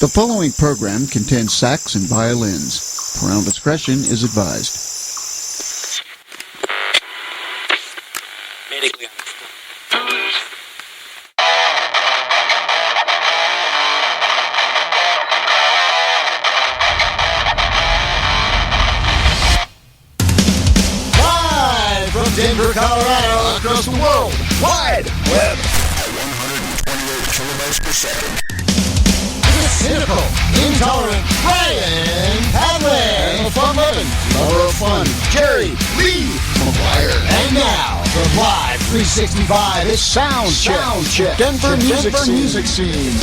The following program contains sax and violins. Parental discretion is advised. Medically Live from Denver, Colorado, across the world, wide web. 128 kilobytes per second. Cynical, intolerant, Brian Hadley, and the fun-loving lover of fun, Jerry Lee McGuire. And now, from Live 365, it's Soundcheck, Denver music scene.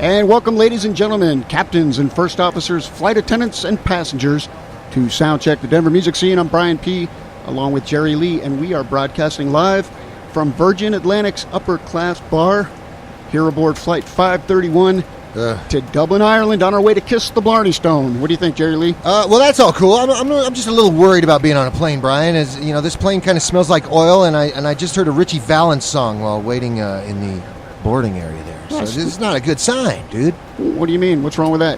And welcome, ladies and gentlemen, captains and first officers, flight attendants, and passengers to Soundcheck, the Denver music scene. I'm Brian P., along with Jerry Lee, and we are broadcasting live from Virgin Atlantic's upper class bar here aboard Flight 531 to Dublin, Ireland, on our way to kiss the Blarney Stone. What do you think, Jerry Lee? Well, that's all cool. I'm just a little worried about being on a plane, Brian. As you know, this plane kind of smells like oil, and I just heard a Richie Valens song while waiting in the boarding area there. So this is not a good sign, dude. What do you mean? What's wrong with that?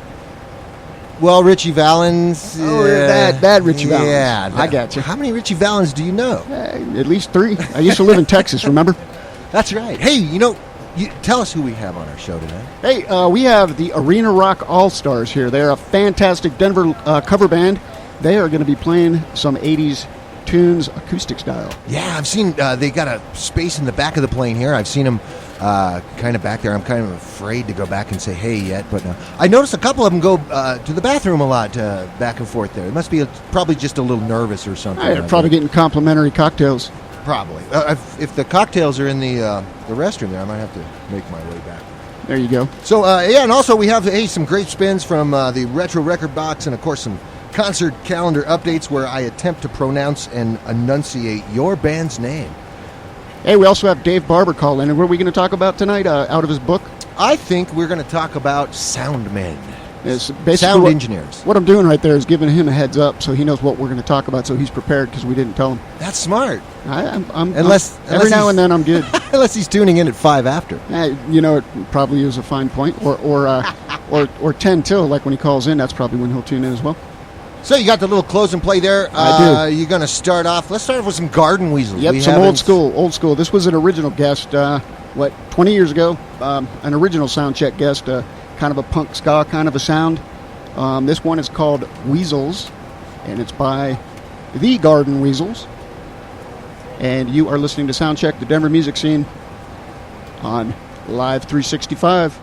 Well, Richie Valens. Bad Richie Valens. Yeah, I got you. How many Richie Valens do you know? At least 3. I used to live in Texas, remember? That's right. Hey, tell us who we have on our show tonight. Hey, we have the Arena Rock All-Stars here. They're a fantastic Denver cover band. They are going to be playing some 80s tunes, acoustic style. Yeah, I've seen they got a space in the back of the plane here. I've seen them kind of back there. I'm kind of afraid to go back and say hey yet, but I noticed a couple of them go to the bathroom a lot, back and forth there. It must be probably just a little nervous or something. They're probably getting complimentary cocktails. Probably. If the cocktails are in the restroom there, I might have to make my way back. There you go. So, and also we have some great spins from the Retro Record Box, and of course some concert calendar updates where I attempt to pronounce and enunciate your band's name. Hey, we also have Dave Barber call in, and what are we going to talk about tonight out of his book? I think we're going to talk about sound men. It's basically sound engineers. What I'm doing right there is giving him a heads up so he knows what we're going to talk about, so he's prepared because we didn't tell him. That's smart. Unless every now and then I'm good. Unless he's tuning in at 5 after. It probably is a fine point. Or 10 till, like when he calls in, that's probably when he'll tune in as well. So you got the little close and play there. I do. You're going to start off. Let's start off with some Garden Weasels. Yep, some old school. This was an original guest, 20 years ago? An original Soundcheck guest, kind of a punk ska kind of a sound. This one is called Weasels, and it's by the Garden Weasels. And you are listening to Soundcheck, the Denver music scene, on Live 365.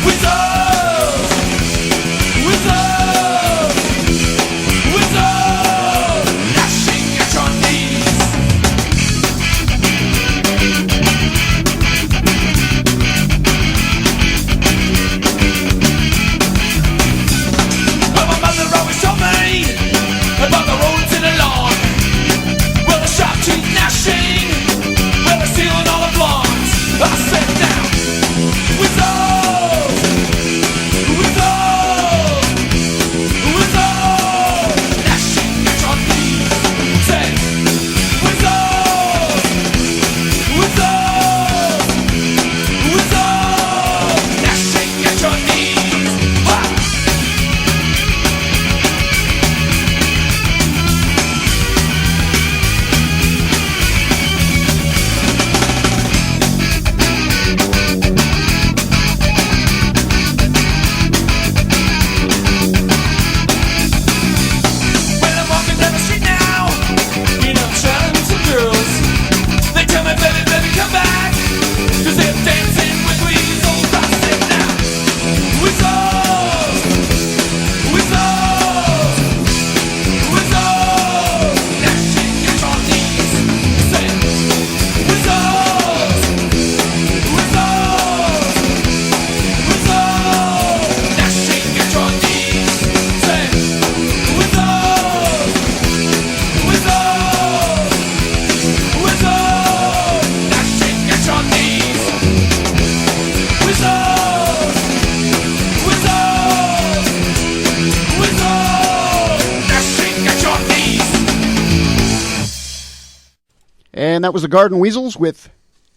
Weasels! And that was the Garden Weasels with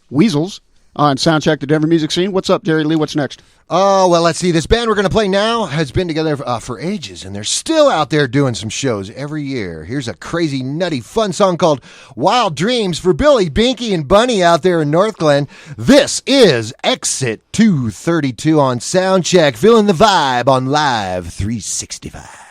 Weasels on Soundcheck, the Denver music scene. What's up, Jerry Lee? What's next? Oh, well, let's see. This band we're going to play now has been together for ages, and they're still out there doing some shows every year. Here's a crazy, nutty, fun song called Wild Dreams for Billy, Binky, and Bunny out there in North Glen. This is Exit 232 on Soundcheck, feeling the vibe on Live 365.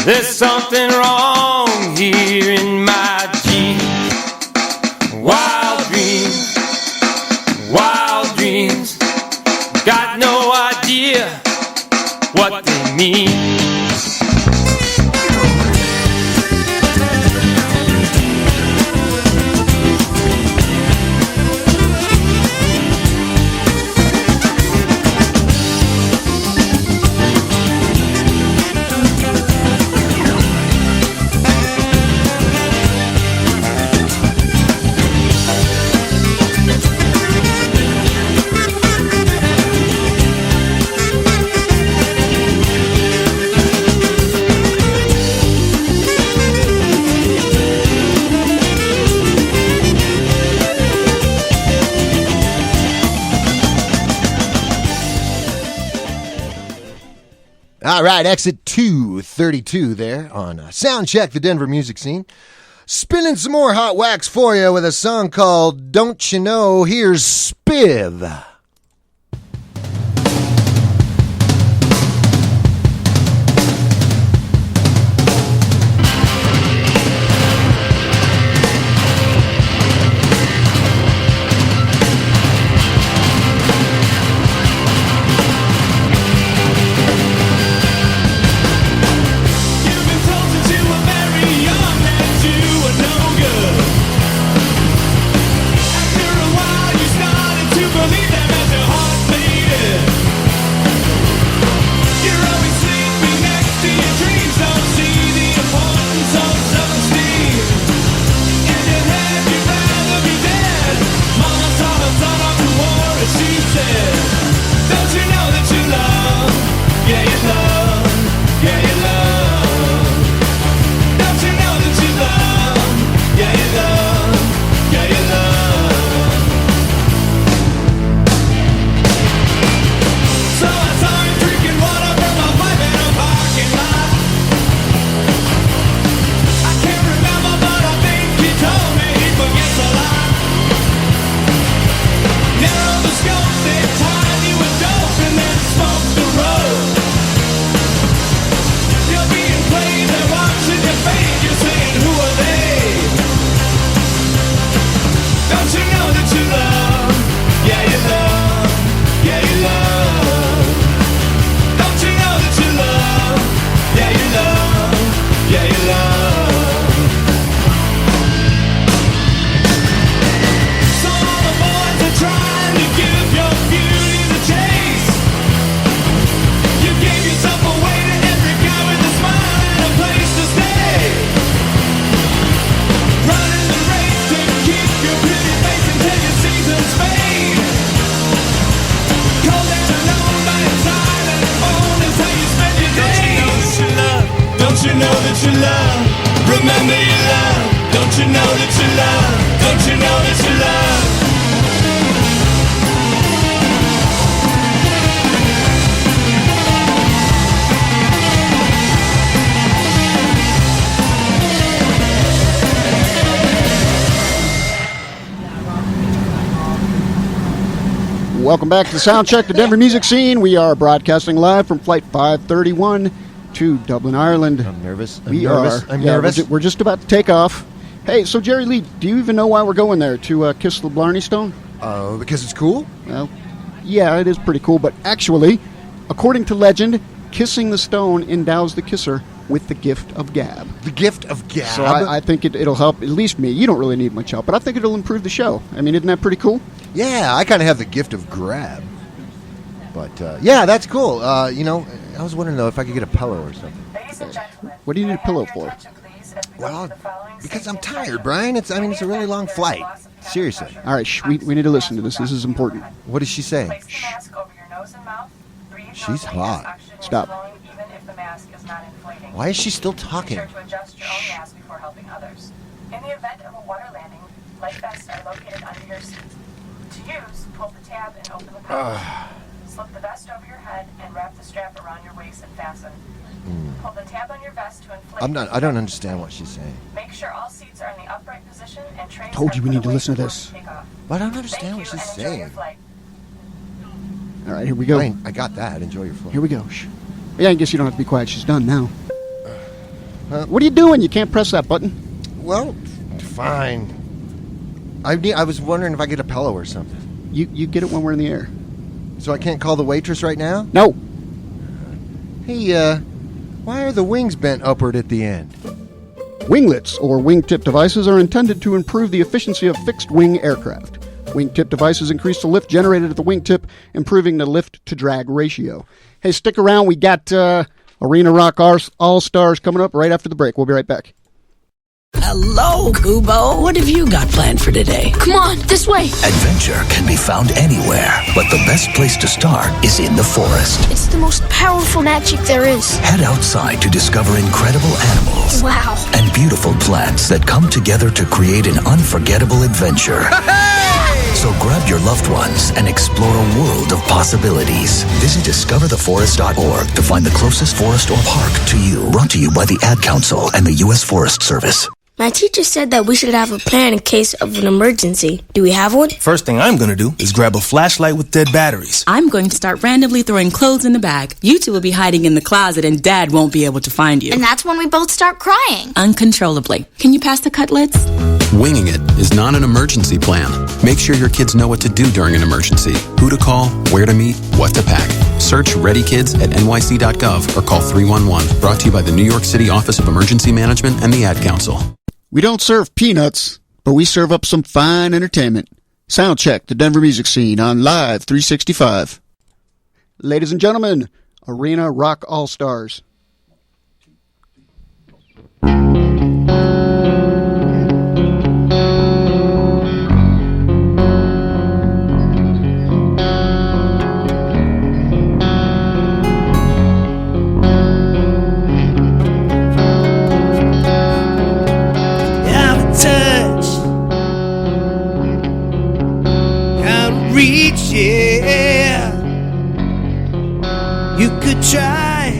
There's something wrong here in my jeans. Wild dreams, got no idea what they mean. All right, Exit 232 there on Soundcheck, the Denver music scene. Spinning some more hot wax for you with a song called Don't You Know. Here's Spiv. Welcome back to Soundcheck, the Denver music scene. We are broadcasting live from Flight 531 to Dublin, Ireland. I'm nervous. I'm nervous. We're just about to take off. Hey, so Jerry Lee, do you even know why we're going there, to kiss the Blarney Stone? Oh, because it's cool? Well, yeah, it is pretty cool, but actually, according to legend, kissing the stone endows the kisser with the gift of gab. The gift of gab? So I think it'll help, at least me. You don't really need much help, but I think it'll improve the show. I mean, isn't that pretty cool? Yeah, I kind of have the gift of grab. But, yeah, that's cool. I was wondering, though, if I could get a pillow or something. What do you need a pillow for? Well, because I'm tired, Brian. It's a really long flight. Seriously. All right, we need to listen to this. This is important. What is she saying? She's hot. Stop. Why is she still talking? In the event of a water landing, life vests are located under your seat. To use, pull the tab and open the cover. Slip the vest over your head and wrap the strap around your waist and fasten. Pull the tab on your vest to inflate. I don't understand what she's saying. Make sure all seats are in the upright position and trays. Told you we need to listen to this. But I don't understand what she's saying. All right, here we go. I got that. Enjoy your flight. Here we go. Yeah, I guess you don't have to be quiet. She's done now. What are you doing? You can't press that button. Well, fine. I was wondering if I get a pillow or something. You get it when we're in the air. So I can't call the waitress right now? No. Hey, why are the wings bent upward at the end? Winglets, or wingtip devices, are intended to improve the efficiency of fixed-wing aircraft. Wingtip devices increase the lift generated at the wingtip, improving the lift-to-drag ratio. Hey, stick around. We got Arena Rock All-Stars coming up right after the break. We'll be right back. Hello, Kubo. What have you got planned for today? Come on, this way. Adventure can be found anywhere, but the best place to start is in the forest. It's the most powerful magic there is. Head outside to discover incredible animals. Wow. And beautiful plants that come together to create an unforgettable adventure. So grab your loved ones and explore a world of possibilities. Visit discovertheforest.org to find the closest forest or park to you. Brought to you by the Ad Council and the U.S. Forest Service. My teacher said that we should have a plan in case of an emergency. Do we have one? First thing I'm gonna do is grab a flashlight with dead batteries. I'm going to start randomly throwing clothes in the bag. You two will be hiding in the closet and Dad won't be able to find you. And that's when we both start crying. Uncontrollably. Can you pass the cutlets? Winging it is not an emergency plan. Make sure your kids know what to do during an emergency, who to call, where to meet, what to pack. Search Ready Kids at nyc.gov or call 311. Brought to you by the New York City Office of Emergency Management and the Ad Council. We don't serve peanuts, but we serve up some fine entertainment. Soundcheck, the Denver music scene on Live 365. Ladies and gentlemen, Arena Rock All-Stars. Yeah, you could try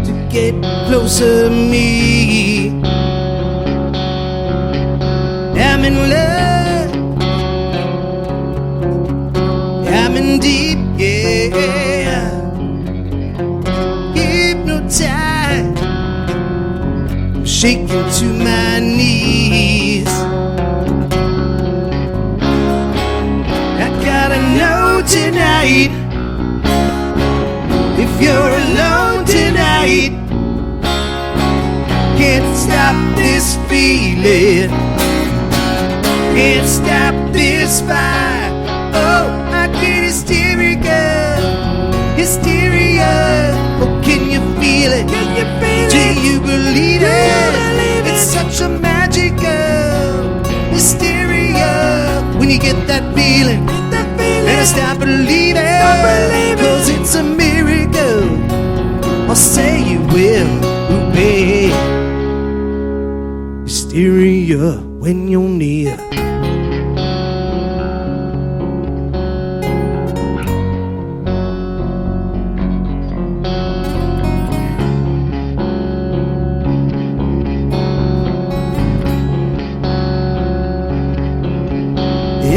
to get closer to me. I'm in love, I'm in deep, yeah. Hypnotized, I'm shaking to my knees. Know tonight, if you're alone tonight, can't stop this feeling, can't stop this fire. Oh, I get hysteria. Oh, can you feel it? Can you feel it? Do you believe it? It's such a magical hysteria when you get that feeling. And stop believing, cause it's a miracle. I'll say you will obey. Hysteria when you're near.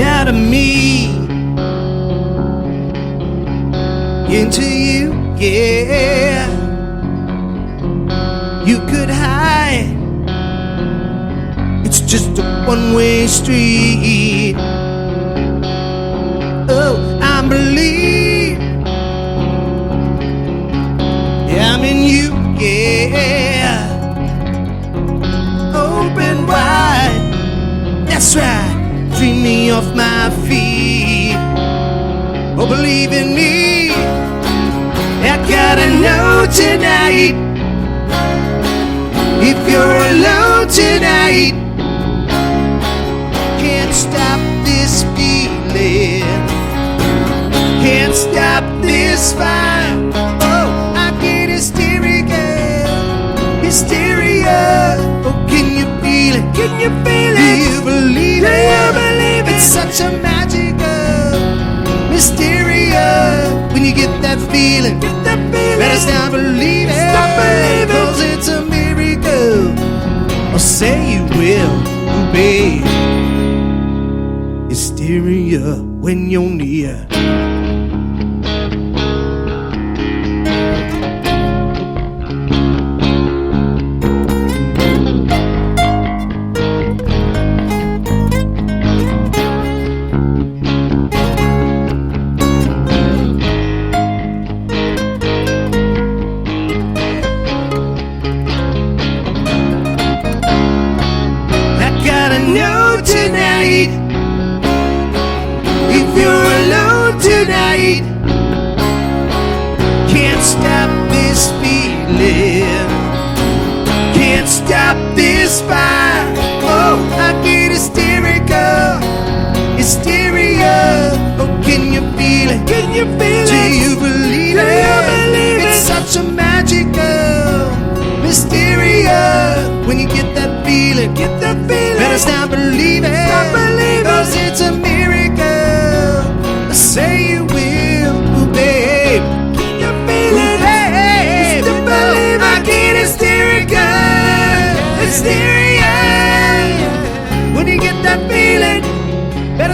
Out of me into you, yeah. You could hide, it's just a one-way street. Oh, I believe, yeah, I'm in you, yeah. Open wide, that's right. Dream me off my feet. Oh, believe in me, I gotta know tonight, if you're alone tonight, can't stop this feeling, can't stop this fire. Oh, I get hysteria. Oh, can you feel it? Can you feel it? Do you believe it? Do you believe it? It's such a magical hysteria when you get that feeling. Get that feeling. Better stop believing. Stop believing. Cause it's a miracle. I'll say you will obey. Hysteria when you're near.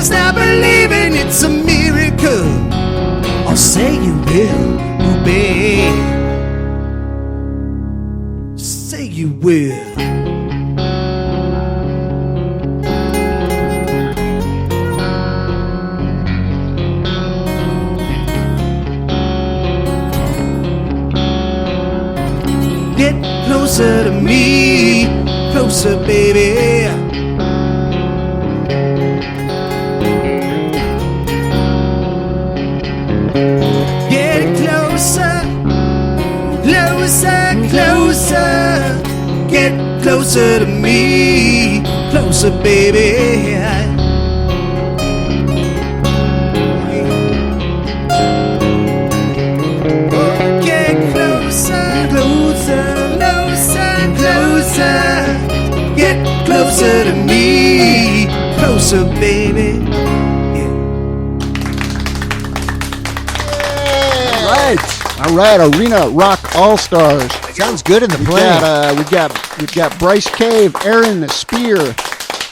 stop believing it's a miracle. Or say you will, obey. Say you will. Get closer to me, closer, baby. Get closer, closer, closer. Get closer to me, closer, baby. Get closer, closer, closer, closer. Get closer to me, closer, baby. All right, Arena Rock All Stars. Sounds good in the play. We've got Bryce Cave, Aaron Spear.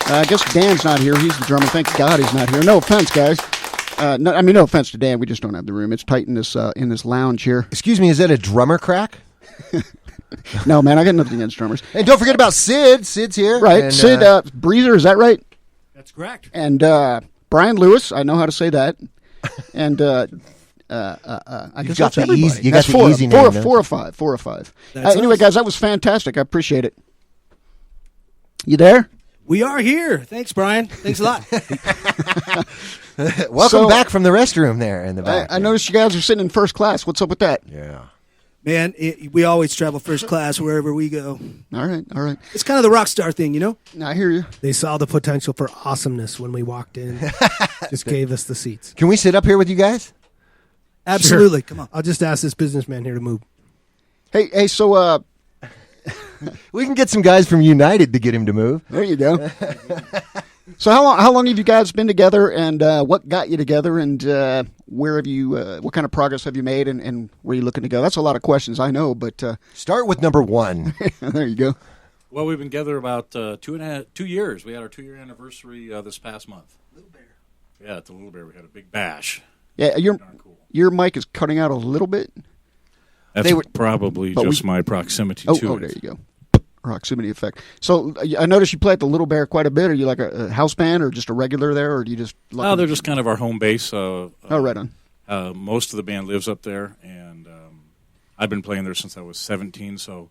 I guess Dan's not here. He's the drummer. Thank God he's not here. No offense, guys. No offense to Dan. We just don't have the room. It's tight in this lounge here. Excuse me, is that a drummer crack? No, man, I got nothing against drummers. And don't forget about Sid. Sid's here. Right, and, Sid Breezer, is that right? That's correct. And Brian Lewis, I know how to say that. And I guess that's everybody. You got the easy name. Four or five. Anyway, guys, that was fantastic. I appreciate it. You there? We are here. Thanks, Brian. Thanks a lot. Welcome back from the restroom there in the back. I noticed you guys are sitting in first class. What's up with that? Yeah. Man, we always travel first class wherever we go. All right. It's kind of the rock star thing, you know? I hear you. They saw the potential for awesomeness when we walked in. Just gave us the seats. Can we sit up here with you guys? Absolutely. Sure. Come on. I'll just ask this businessman here to move. Hey, so we can get some guys from United to get him to move. There you go. So how long have you guys been together, and what got you together, and where have you? What kind of progress have you made, and where are you looking to go? That's a lot of questions, I know, but start with number one. There you go. Well, we've been together about 2 years. We had our 2-year anniversary this past month. Little Bear. Yeah, at the Little Bear, we had a big bash. Yeah, your mic is cutting out a little bit. That's probably just my proximity to it. Oh, there you go. Proximity effect. So I noticed you play at the Little Bear quite a bit. Are you like a house band or just a regular there, or do you just? No, they're just kind of our home base. Right on. Most of the band lives up there, and I've been playing there since I was 17. So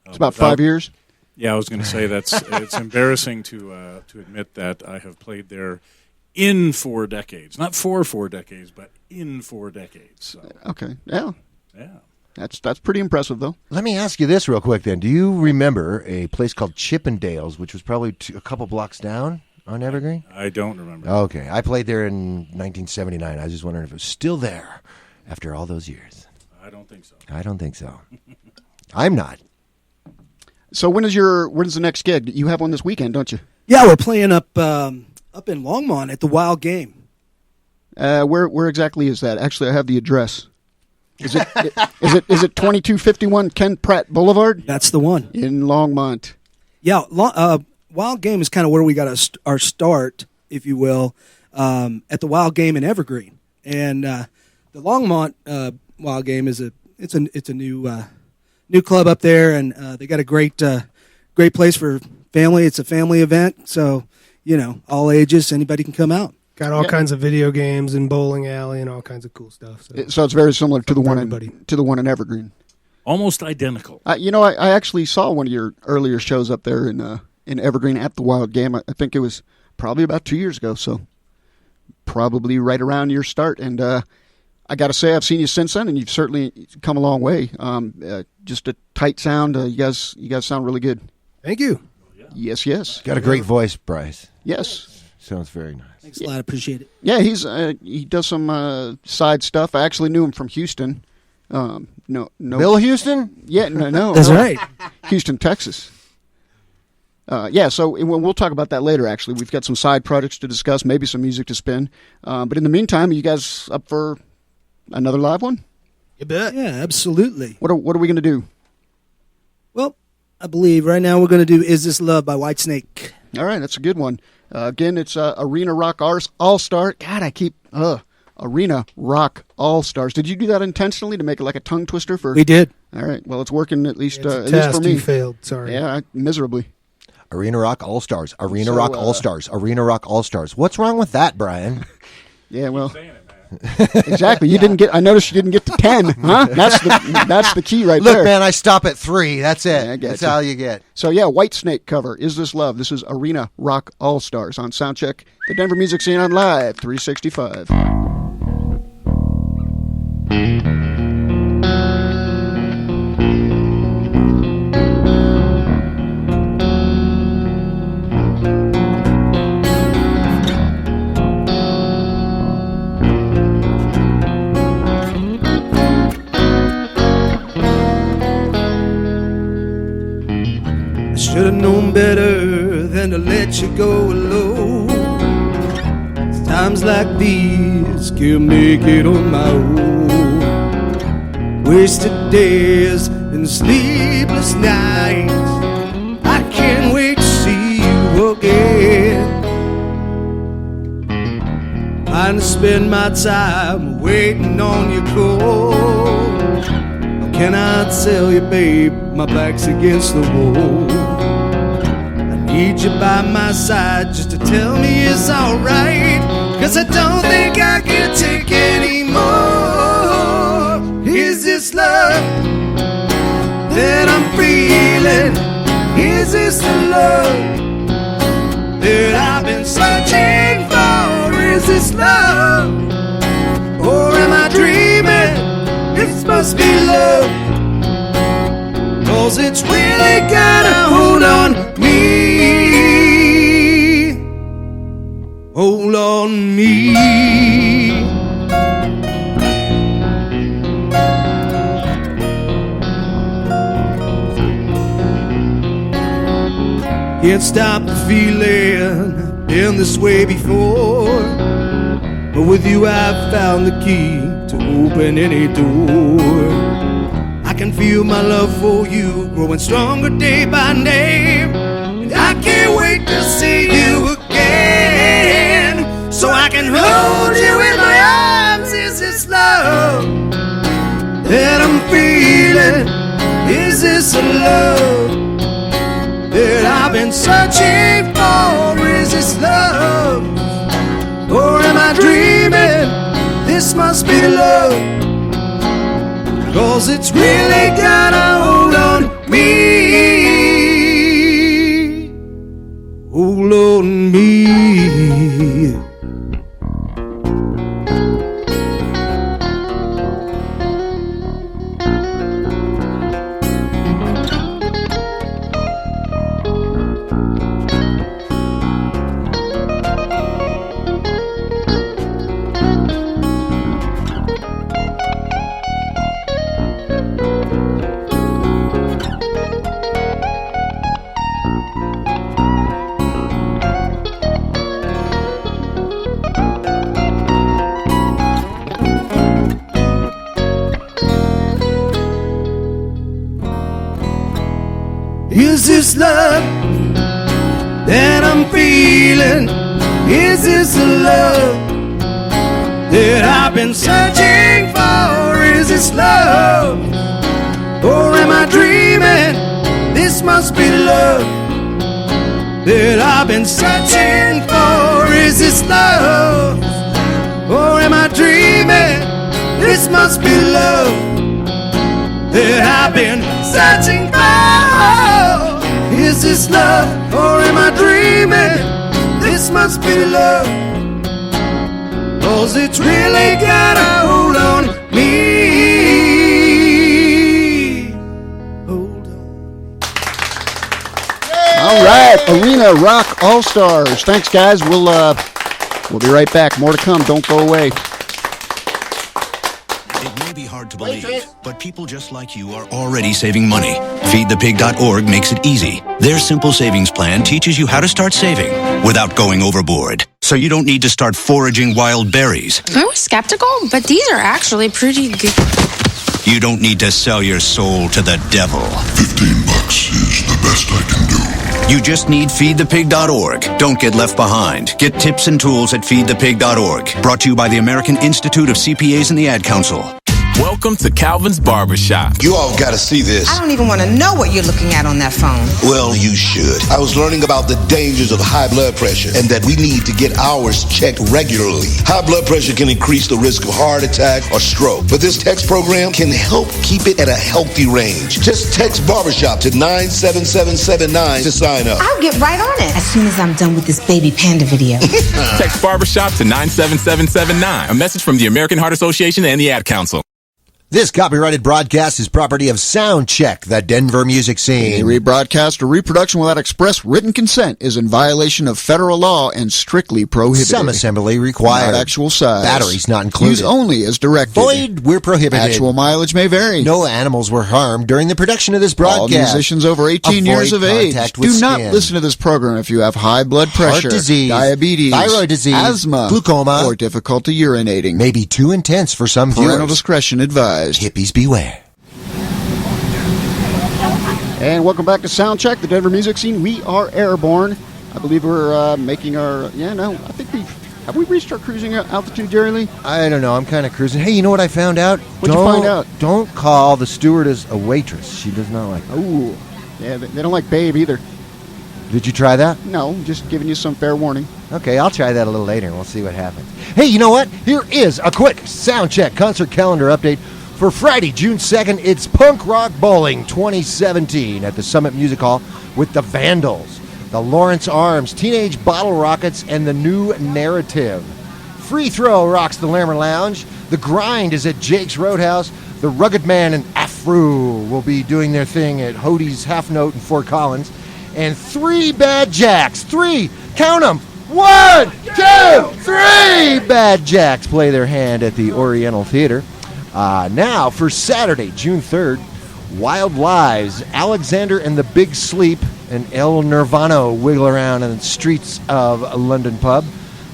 it's about 5 years. Yeah, I was going to say it's embarrassing to admit that I have played there in 4 decades, not for 4 decades, but in 4 decades. So. Okay. Yeah. That's pretty impressive, though. Let me ask you this real quick, then. Do you remember a place called Chippendales, which was probably a couple blocks down on Evergreen? I don't remember. Okay. I played there in 1979. I was just wondering if it was still there after all those years. I don't think so. I don't think so. I'm not. So when's the next gig? You have one this weekend, don't you? Yeah, we're playing up in Longmont at the Wild Game. Where exactly is that? Actually, I have the address. Is it 2251 Ken Pratt Boulevard? That's the one in Longmont. Yeah, Wild Game is kind of where we got our start, if you will, at the Wild Game in Evergreen, and the Longmont Wild Game is a new club up there, and they got a great place for family. It's a family event, so all ages, anybody can come out. Got all kinds of video games and bowling alley and all kinds of cool stuff. So it's very similar to the one in Evergreen. Almost identical. I actually saw one of your earlier shows up there in Evergreen at the Wild Game. I think it was probably about 2 years ago, so probably right around your start. And I got to say, I've seen you since then, and you've certainly come a long way. Just a tight sound. You guys sound really good. Thank you. Yes. Got a great voice, Bryce. Yes. Sounds very nice. Thanks a lot. I appreciate it. Yeah, he does some side stuff. I actually knew him from Houston. No, Bill Houston? Yeah, no. That's right. Houston, Texas. So we'll talk about that later, actually. We've got some side projects to discuss, maybe some music to spin. But in the meantime, are you guys up for another live one? You bet. Yeah, absolutely. What are we going to do? Well, I believe right now we're going to do Is This Love by Whitesnake. All right, that's a good one. Again, it's Arena Rock All-Star. God, I keep... Arena Rock All-Stars. Did you do that intentionally to make it like a tongue twister? We did. All right. Well, it's working at least test, for me. You failed. Sorry. Yeah, miserably. Arena Rock All-Stars. Arena Rock All-Stars. Arena Rock All-Stars. What's wrong with that, Brian? Yeah, well... Exactly. You didn't get. I noticed you didn't get to 10. Huh? That's the key right there. Look, man, I stop at 3. That's it. Yeah, that's all you get. So yeah, Whitesnake cover. Is This Love? This is Arena Rock All Stars on Soundcheck, the Denver music scene on Live 365. Should have known better than to let you go alone. Times like these can't make it on my own. Wasted days and sleepless nights. I can't wait to see you again. Trying to spend my time waiting on your call. I cannot tell you, babe, my back's against the wall. Need you by my side just to tell me it's alright, 'cause I don't think I can take anymore. Is this love that I'm feeling? Is this the love that I've been searching for? Is this love, or am I dreaming? This must be love, 'cause it's really got a hold on me. Hold on me. Can't stop the feeling, been this way before, but with you I've found the key to open any door. I can feel my love for you growing stronger day by day, and I can't wait to see you again, so I can hold you in my arms. Is this love that I'm feeling? Is this a love that I've been searching for? Is this love, or am I dreaming? This must be the love, 'cause it's really got a hold on me. Hold on me. Is this love that I'm feeling? Is this the love that I've been searching for? Is this love, or am I dreaming? This must be the love that I've been searching for. Is this love, or am I dreaming? This must be love that I've been searching for. Is this love, or am I dreaming? This must be love, 'cause it's really got a hold on me. Hold on. All right, Arena Rock All Stars. Thanks, guys. We'll be right back. More to come. Don't go away. It may be hard to believe, but people just like you are already saving money. FeedThePig.org makes it easy. Their simple savings plan teaches you how to start saving without going overboard. So you don't need to start foraging wild berries. I was skeptical, but these are actually pretty good. You don't need to sell your soul to the devil. $15 is the best I can do. You just need feedthepig.org. Don't get left behind. Get tips and tools at feedthepig.org. Brought to you by the American Institute of CPAs and the Ad Council. Welcome to Calvin's Barbershop. You all got to see this. I don't even want to know what you're looking at on that phone. Well, you should. I was learning about the dangers of high blood pressure and that we need to get ours checked regularly. High blood pressure can increase the risk of heart attack or stroke, but this text program can help keep it at a healthy range. Just text Barbershop to 97779 to sign up. I'll get right on it as soon as I'm done with this baby panda video. Text Barbershop to 97779. A message from the American Heart Association and the Ad Council. This copyrighted broadcast is property of Soundcheck, the Denver music scene. Any rebroadcast or reproduction without express written consent is in violation of federal law and strictly prohibited. Some assembly required. Not actual size. Batteries not included. Use only as directed. Void where prohibited. Actual mileage may vary. No animals were harmed during the production of this broadcast. All musicians over 18 years of age. Do not listen to this program if you have high blood pressure, heart disease, diabetes, thyroid disease, asthma, glaucoma, or difficulty urinating. May be too intense for some viewers. Parental discretion advised. Hippies beware. And welcome back to Soundcheck, the Denver music scene. We are airborne. I believe we're making our... I think have we reached our cruising altitude, Jerry Lee? I don't know. I'm kind of cruising. Hey, you know what I found out? What'd you find out? Don't call the stewardess a waitress. She does not like that. Ooh. Yeah, they don't like babe either. Did you try that? No, just giving you some fair warning. Okay, I'll try that a little later, and we'll see what happens. Hey, you know what? Here is a quick Soundcheck concert calendar update. For Friday, June 2nd, it's Punk Rock Bowling 2017 at the Summit Music Hall with the Vandals, the Lawrence Arms, Teenage Bottle Rockets, and the New Narrative. Free Throw rocks the Lammer Lounge. The Grind is at Jake's Roadhouse. The Rugged Man and Afro will be doing their thing at Hodie's Half Note in Fort Collins. And 3 Bad Jacks, 3, count them, 1, 2, 3 Bad Jacks play their hand at the Oriental Theater. Now, for Saturday, June 3rd, Wild Lives, Alexander and the Big Sleep, and El Nirvano wiggle around in the streets of a London pub.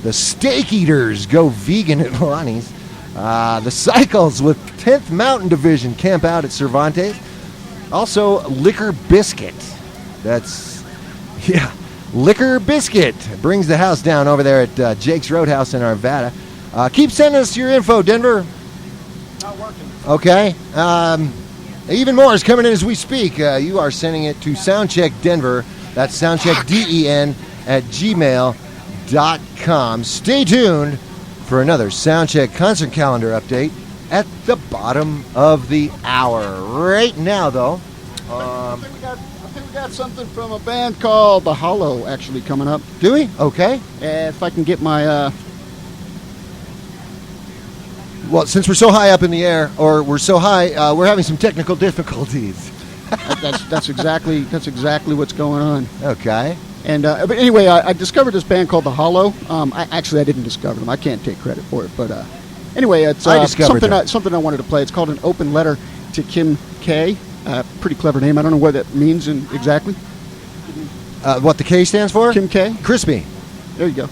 The Steak Eaters go vegan at Lonnie's. The Cycles with 10th Mountain Division camp out at Cervantes. Also, Liquor Biscuit. Liquor Biscuit brings the house down over there at Jake's Roadhouse in Arvada. Keep sending us your info, Denver. Not working. Okay. Even more is coming in as we speak. You are sending it to SoundcheckDenver. That's SoundcheckDen at gmail.com. Stay tuned for another Soundcheck concert calendar update at the bottom of the hour. Right now, though. I think we got something from a band called The Hollow actually coming up. Do we? Okay. If I can get my... Well, since we're so high up in the air, or we're so high, we're having some technical difficulties. That's exactly what's going on. Okay. And but anyway, I discovered this band called The Hollow. I didn't discover them. I can't take credit for it. But anyway, it's something I wanted to play. It's called An Open Letter to Kim K. Pretty clever name. I don't know what that means exactly. What the K stands for? Kim K. Crispy. There you go.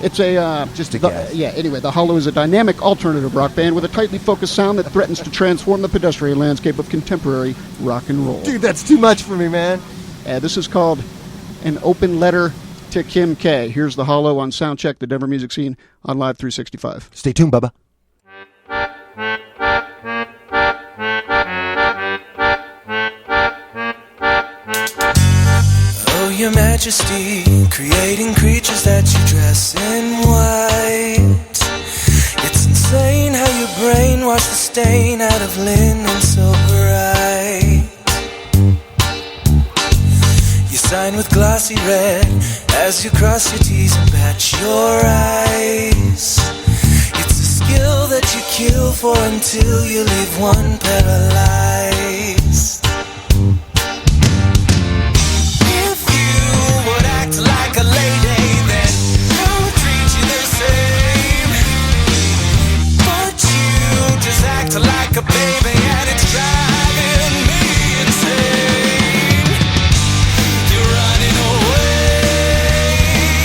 It's a... Just a guess. Anyway, The Hollow is a dynamic alternative rock band with a tightly focused sound that threatens to transform the pedestrian landscape of contemporary rock and roll. Dude, that's too much for me, man. This is called An Open Letter to Kim K. Here's The Hollow on Soundcheck, the Denver music scene, on Live 365. Stay tuned, Bubba. Your Majesty, creating creatures that you dress in white. It's insane how you brainwash the stain out of linen so bright. You sign with glossy red as you cross your T's and bat your eyes. It's a skill that you kill for until you leave one paralyzed. Like a lady, then I would treat you the same. But you just act like a baby, and it's driving me insane. You're running away.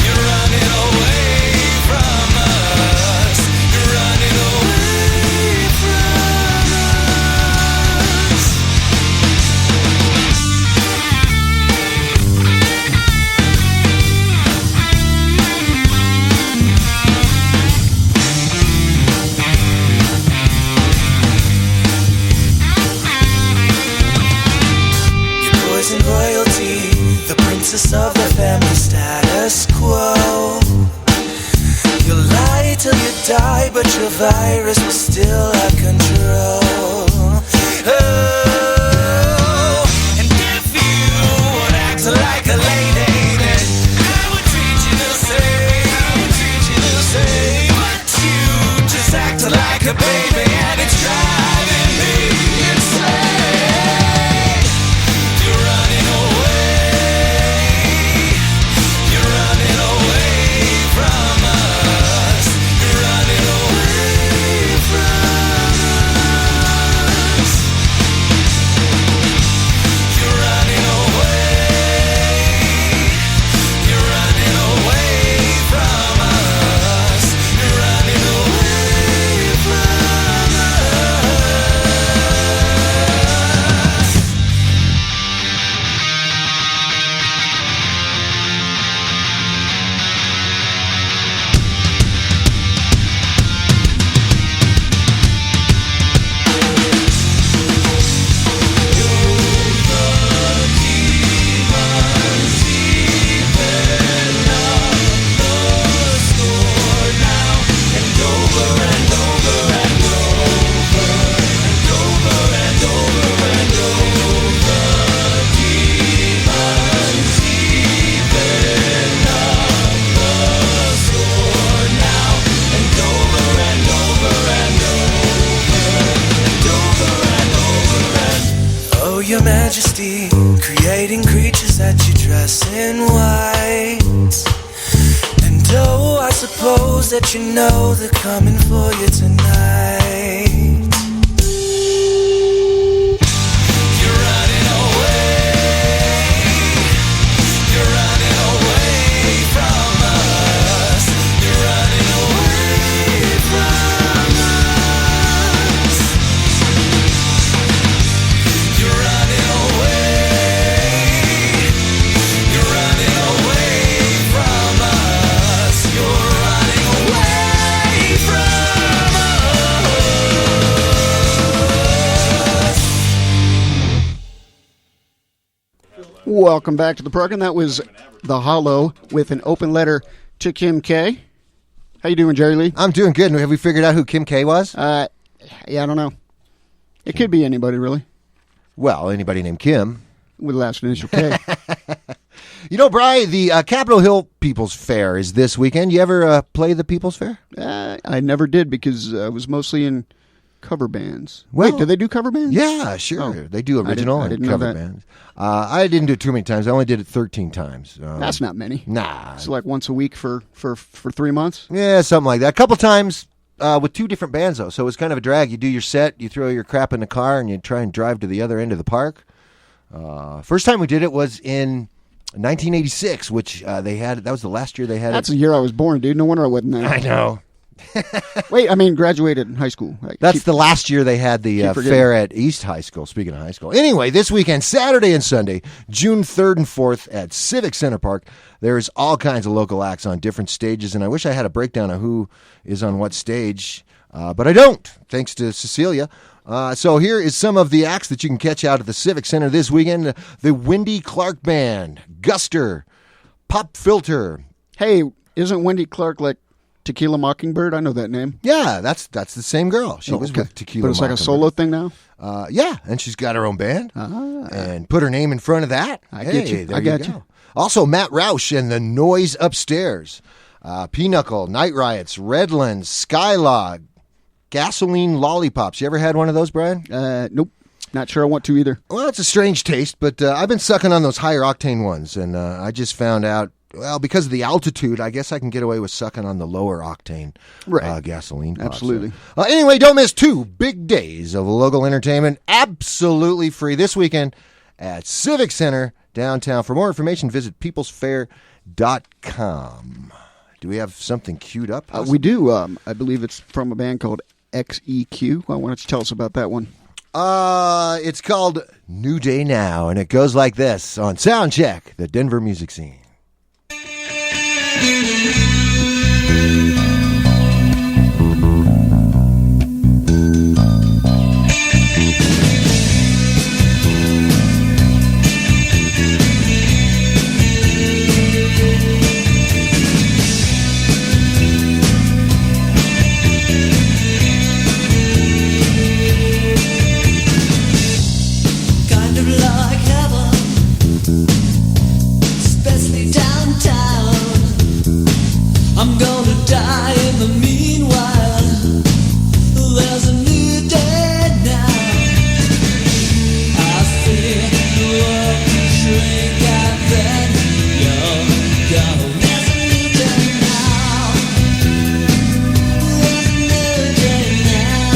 You're running away from us. You're running away from us. isn't royalty, the princess of the family status quo. You lie till you die, but your virus will still have control. Oh, and if you would act like a lady, then I would treat you the same. I would treat you the same. But you just act like a baby, and it's driving me insane. You're running away. You're running away from us. You're running away from us. You're running away. You're running away from us. You're running away from us. Oh, your majesty, creating creatures that you dress in white. And oh, I suppose that you know they're coming for you tonight. You're running away. You're running away from us. You're running away from us. You're running away. You're running away from us. You're running away from us. Welcome back to the program. That was The Hollow with an open letter to Kim K. How you doing, Jerry Lee? I'm doing good. Have we figured out who Kim K was? Yeah, I don't know. It could be anybody, really, Well, anybody named Kim. with the last initial K. You know, Bri, the Capitol Hill People's Fair is this weekend. You ever play the People's Fair? I never did because I was mostly in cover bands. Well- Wait, do they do cover bands? Yeah, sure. Oh. They do original I didn't and know cover that. bands. I didn't do it too many times. I only did it 13 times. That's not many. Nah. It's like once a week for 3 months. Yeah, something like that. A couple times with two different bands, though. So it was kind of a drag. You do your set, you throw your crap in the car, and you try and drive to the other end of the park. First time we did it was in 1986, which they had. That was the last year they had That's it. the year I was born, dude. No wonder I wasn't there. I know. Wait, I mean, graduated in high school. That's the last year they had the keep forgetting. fair at East High School, speaking of high school. Anyway, this weekend, Saturday and Sunday, June 3rd and 4th at Civic Center Park, there's all kinds of local acts on different stages, and I wish I had a breakdown of who is on what stage, but I don't, thanks to Cecilia. So here is some of the acts that you can catch out at the Civic Center this weekend. The Wendy Clark Band, Guster, Pop Filter. Hey, isn't Wendy Clark like Tequila Mockingbird? I know that name. Yeah, that's the same girl. She was with Tequila But it's like a Mockingbird. solo thing now? Yeah, and she's got her own band and put her name in front of that. I get you. There I get go. you. Also, Matt Roush and the Noise Upstairs, Pinochle, Night Riots, Redlands, Skylog, Gasoline Lollipops. You ever had one of those, Brian? Nope. Not sure I want to either. Well, it's a strange taste, but I've been sucking on those higher octane ones, and I just found out, well, because of the altitude, I guess I can get away with sucking on the lower octane gasoline pops. Absolutely. Anyway, don't miss 2 big days of local entertainment, absolutely free this weekend at Civic Center downtown. For more information, visit peoplesfair.com. Do we have something queued up? We do. I believe it's from a band called XEQ. Why don't you tell us about that one? It's called New Day Now, and it goes like this on Soundcheck, the Denver music scene. especially downtown. I'm gonna die in the meanwhile. There's a new day now. I see the world shrink and then you're gone. There's a new day now. There's a new day now.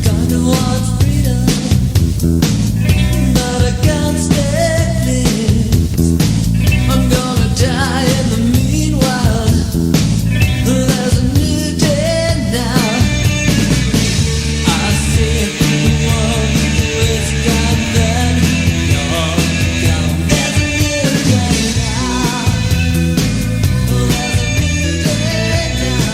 Gonna want freedom, but I can't stay fixed. I'm gonna die in the meanwhile. There's a new day now. I see the world is gone, then you're gone. There's a new day now. There's a new day now.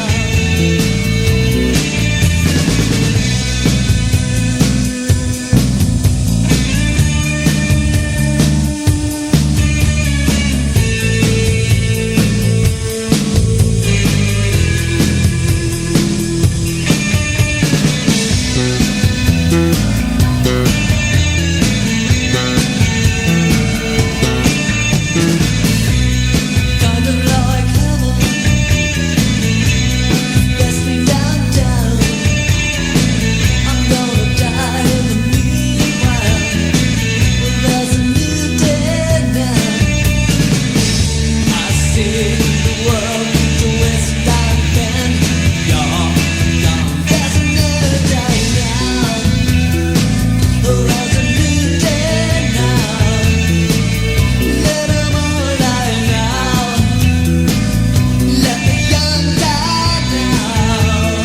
Kind of like heaven, especially downtown. I'm gonna die in the meanwhile. There's a new day now. I see the world twist and bend. You're gone. There's a new day now. There's a new day now. Let 'em all die now. Let the young die now.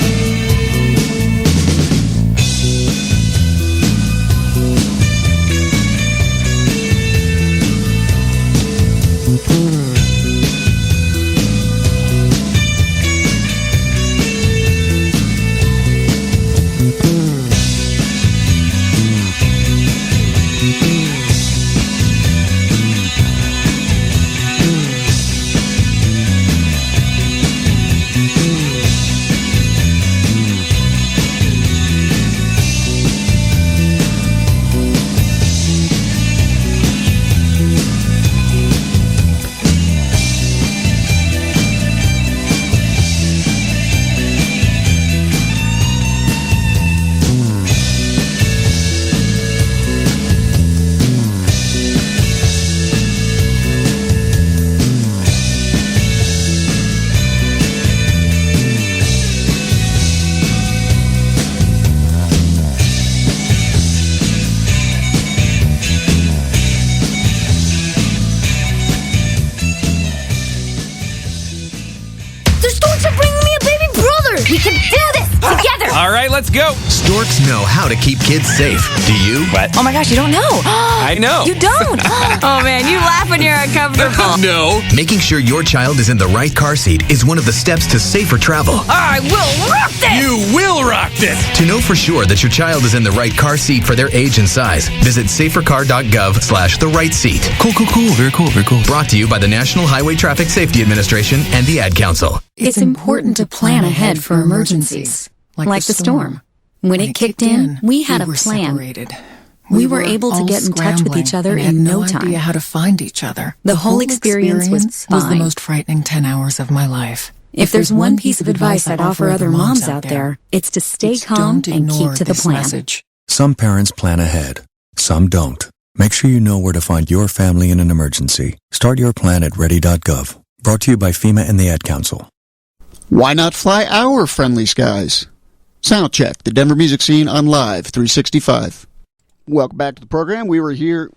The storks are bringing me a baby brother. We can do this together. All right, let's go. Storks know how to keep kids safe. Do you? What? Oh my gosh, you don't know. I know. You don't. Oh man, you laugh when you're uncomfortable. No. Making sure your child is in the right car seat is one of the steps to safer travel. I will rock this. You will rock this. To know for sure that your child is in the right car seat for their age and size, visit safercar.gov/the right seat. Cool. Very cool. Brought to you by the National Highway Traffic Safety Administration and the Ad Council. It's important to plan ahead for emergencies, like the storm. When it kicked in, we had a plan. Separated. We were able to get in touch with each other in no time. Idea how to find each other. The whole experience was the fine. most frightening 10 hours of my life. If there's one piece of advice I'd offer other moms out there, it's to stay calm and keep to the plan. Some parents plan ahead, some don't. Make sure you know where to find your family in an emergency. Start your plan at ready.gov. Brought to you by FEMA and the Ad Council. Why not fly our friendly skies? Soundcheck, the Denver music scene on Live 365. Welcome back to the program. We are here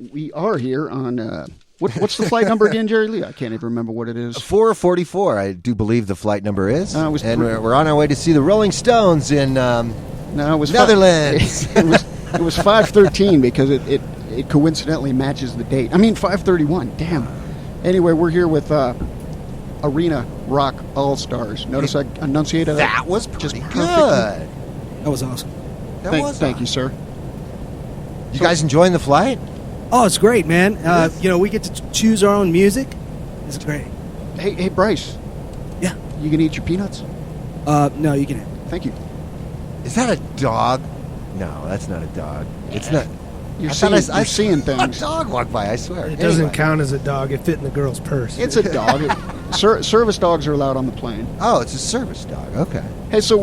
on, what's the flight number again, Jerry Lee? I can't even remember what it is. 444, I do believe the flight number is. And we're on our way to see the Rolling Stones in Netherlands. It was 5:13 because it coincidentally matches the date. I mean 5:31. Damn. Anyway, we're here with Arena Rock All Stars. Notice I enunciated that was pretty just good. That was awesome. Thank you, sir. You guys enjoying the flight? Oh, it's great, man. We get to choose our own music. It's great. Hey, Bryce. Yeah. You gonna eat your peanuts? No, you can. Thank you. Is that a dog? No, that's not a dog. It's not. You're I seeing things. A dog walk by, I swear. It doesn't count as a dog. It fit in the girl's purse. It's a dog. Service dogs are allowed on the plane. Oh, it's a service dog. Okay. Hey, so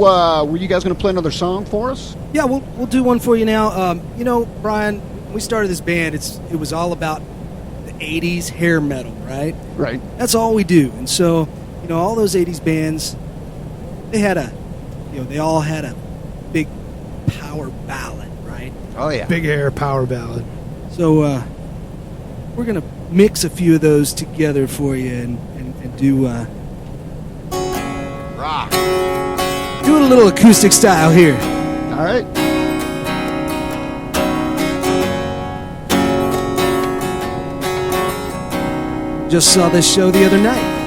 were you guys going to play another song for us? Yeah, we'll do one for you now. Brian, when we started this band, it was all about the 80s hair metal, right? Right. That's all we do. And so, all those 80s bands, they all had a big power ballad, right? Oh, yeah. Big hair power ballad. So we're going to mix a few of those together for you and do rock. Do it a little acoustic style here. All right. Just saw this show the other night.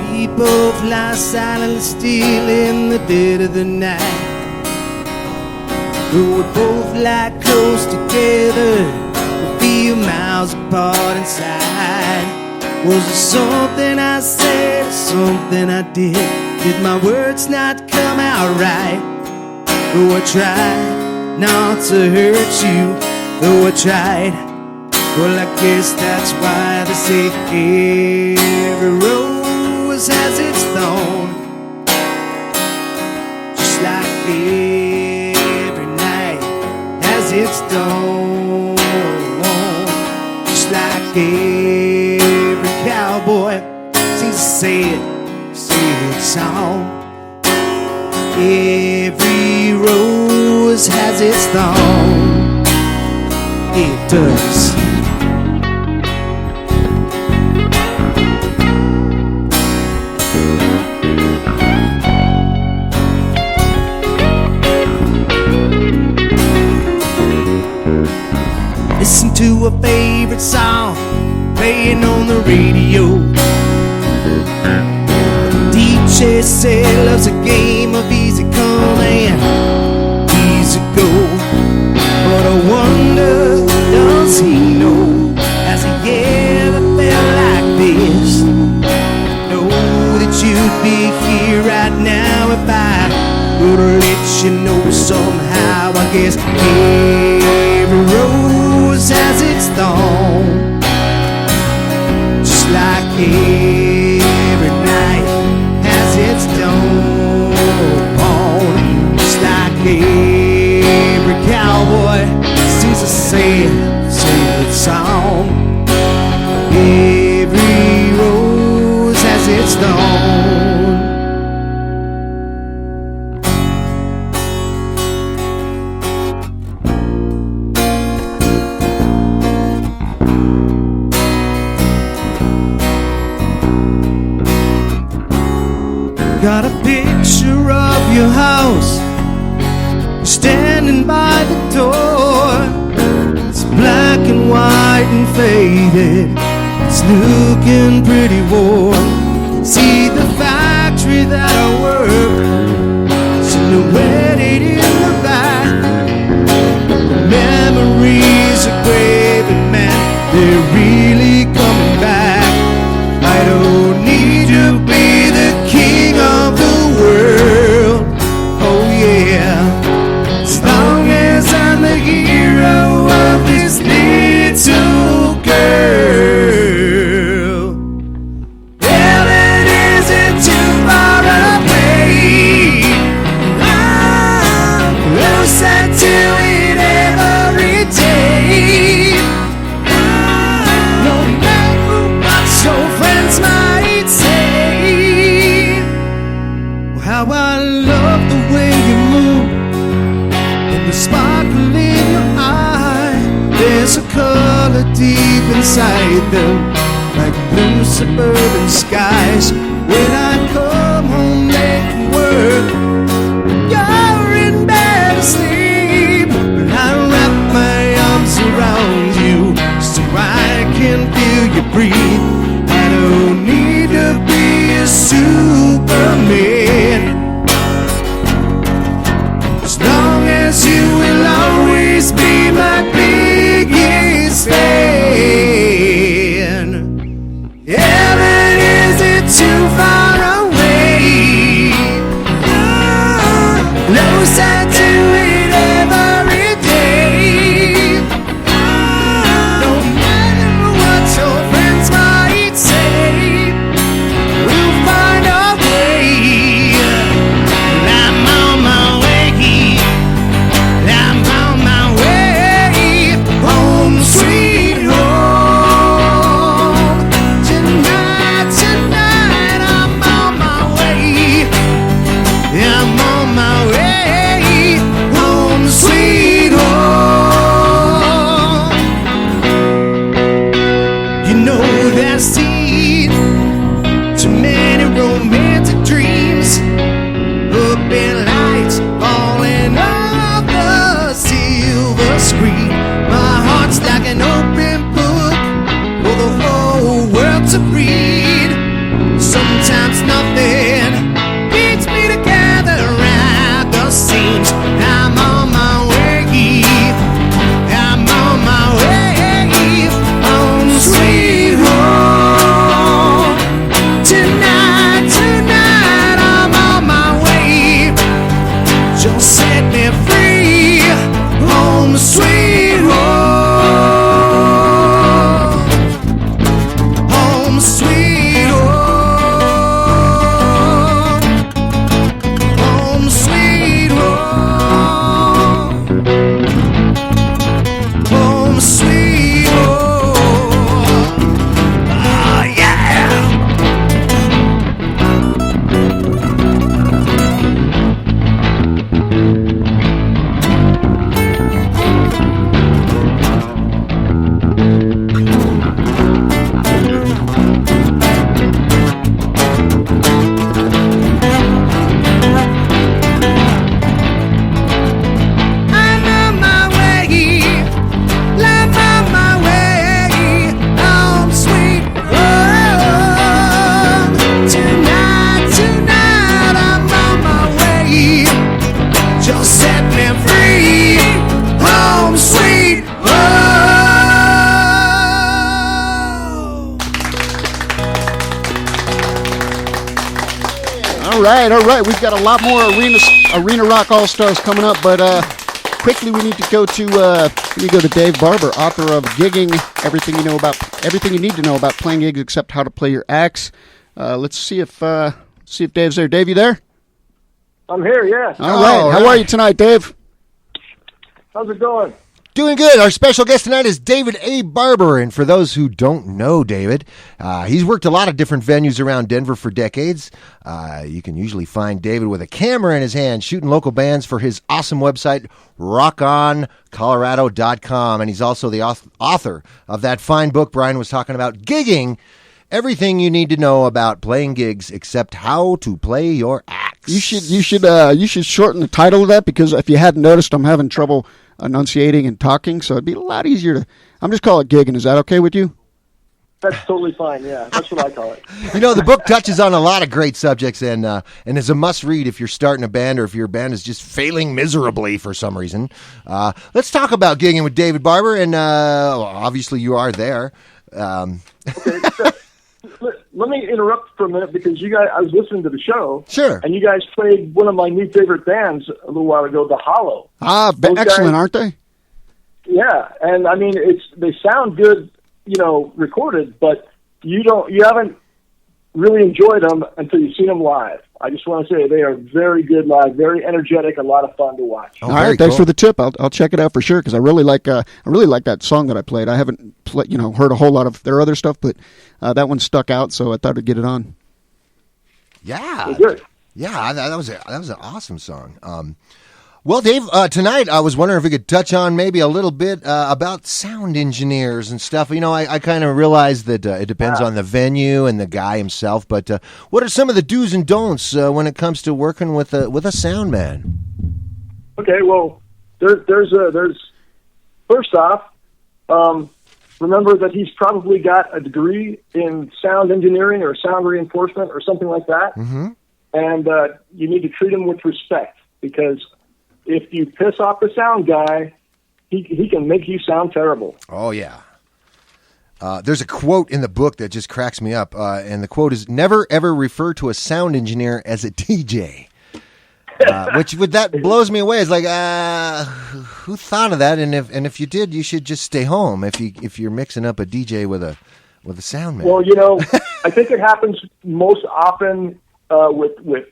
We both lie silently still in the dead of the night. Though we both lie close together, a few miles apart inside. Was it something I said or something I did? Did my words not come out right? Though I tried not to hurt you, though I tried. Well, I guess that's why they say every rose has its thorn. Just like every night has its dawn. Just like every cowboy sings a sad song. Every rose has its thorn. It does. Listen to a favorite song playing on the radio. DJ said love's a game of easy come and easy go. But I wonder, does he know? Has he ever felt like this? Know that you'd be here right now if I would let you know somehow. I guess every rose has its thorn. Just like every night has its dawn. Just like every cowboy sings a sad song. Every rose has its thorn. Got a picture of your house standing by the door. It's black and white and faded. It's looking pretty warm. See the factory that I work silhouetted in the back. Memories are graving, man, they're really coming back. I don't need to be the king of the world, oh yeah, as long as I'm the hero of this little girl. Heaven isn't too far away, I'm closer to it every day. No matter what your friends might say, how I love the way you move and the sparkle in your eye. There's a color deep inside them, like blue suburban skies. When I come home late from work, you're in bed asleep, but I wrap my arms around you so I can feel you breathe. I don't need to be a Superman, as long as you will always be my big right. We've got a lot more arena rock all stars coming up, but quickly we need to go to Dave Barber, author of Gigging, everything you need to know about playing gigs except how to play your acts. Let's see if Dave's there. Dave, you there? I'm here, yes. All right. How are you tonight, Dave? How's it going? Doing good. Our special guest tonight is David A. Barber, and for those who don't know David, he's worked a lot of different venues around Denver for decades. You can usually find David with a camera in his hand shooting local bands for his awesome website, rockoncolorado.com, and he's also the author of that fine book Brian was talking about, Gigging, everything you need to know about playing gigs except how to play your acts. You should shorten the title of that, because if you hadn't noticed, I'm having trouble enunciating and talking, so it'd be a lot easier to. I'm just call it gigging. Is that okay with you? That's totally fine. Yeah, that's what I call it. The book touches on a lot of great subjects, and is a must-read if you're starting a band or if your band is just failing miserably for some reason. Let's talk about gigging with David Barber, and obviously you are there. Okay, so, let me interrupt for a minute, because you guys. I was listening to the show. Sure. And you guys played one of my new favorite bands a little while ago, The Hollow. Excellent, guys, aren't they? Yeah, and I mean they sound good, recorded, but you haven't really enjoyed them until you've seen them live. I just want to say they are very good live, very energetic, a lot of fun to watch. All right, thanks for the tip. I'll check it out for sure, because I really like that song that I played. I haven't heard a whole lot of their other stuff, but that one stuck out, so I thought I'd get it on. Yeah, good. Yeah, that was an awesome song. Well, Dave, tonight I was wondering if we could touch on maybe a little bit about sound engineers and stuff. I kind of realize that it depends on the venue and the guy himself, but what are some of the do's and don'ts when it comes to working with a sound man? Okay, well, there's first off, remember that he's probably got a degree in sound engineering or sound reinforcement or something like that, and you need to treat him with respect, because if you piss off the sound guy, he can make you sound terrible. Oh, yeah. There's a quote in the book that just cracks me up, and the quote is, "Never, ever refer to a sound engineer as a DJ." That blows me away. It's like, who thought of that? And if you did, you should just stay home if you're mixing up a DJ with a sound man. Well, I think it happens most often with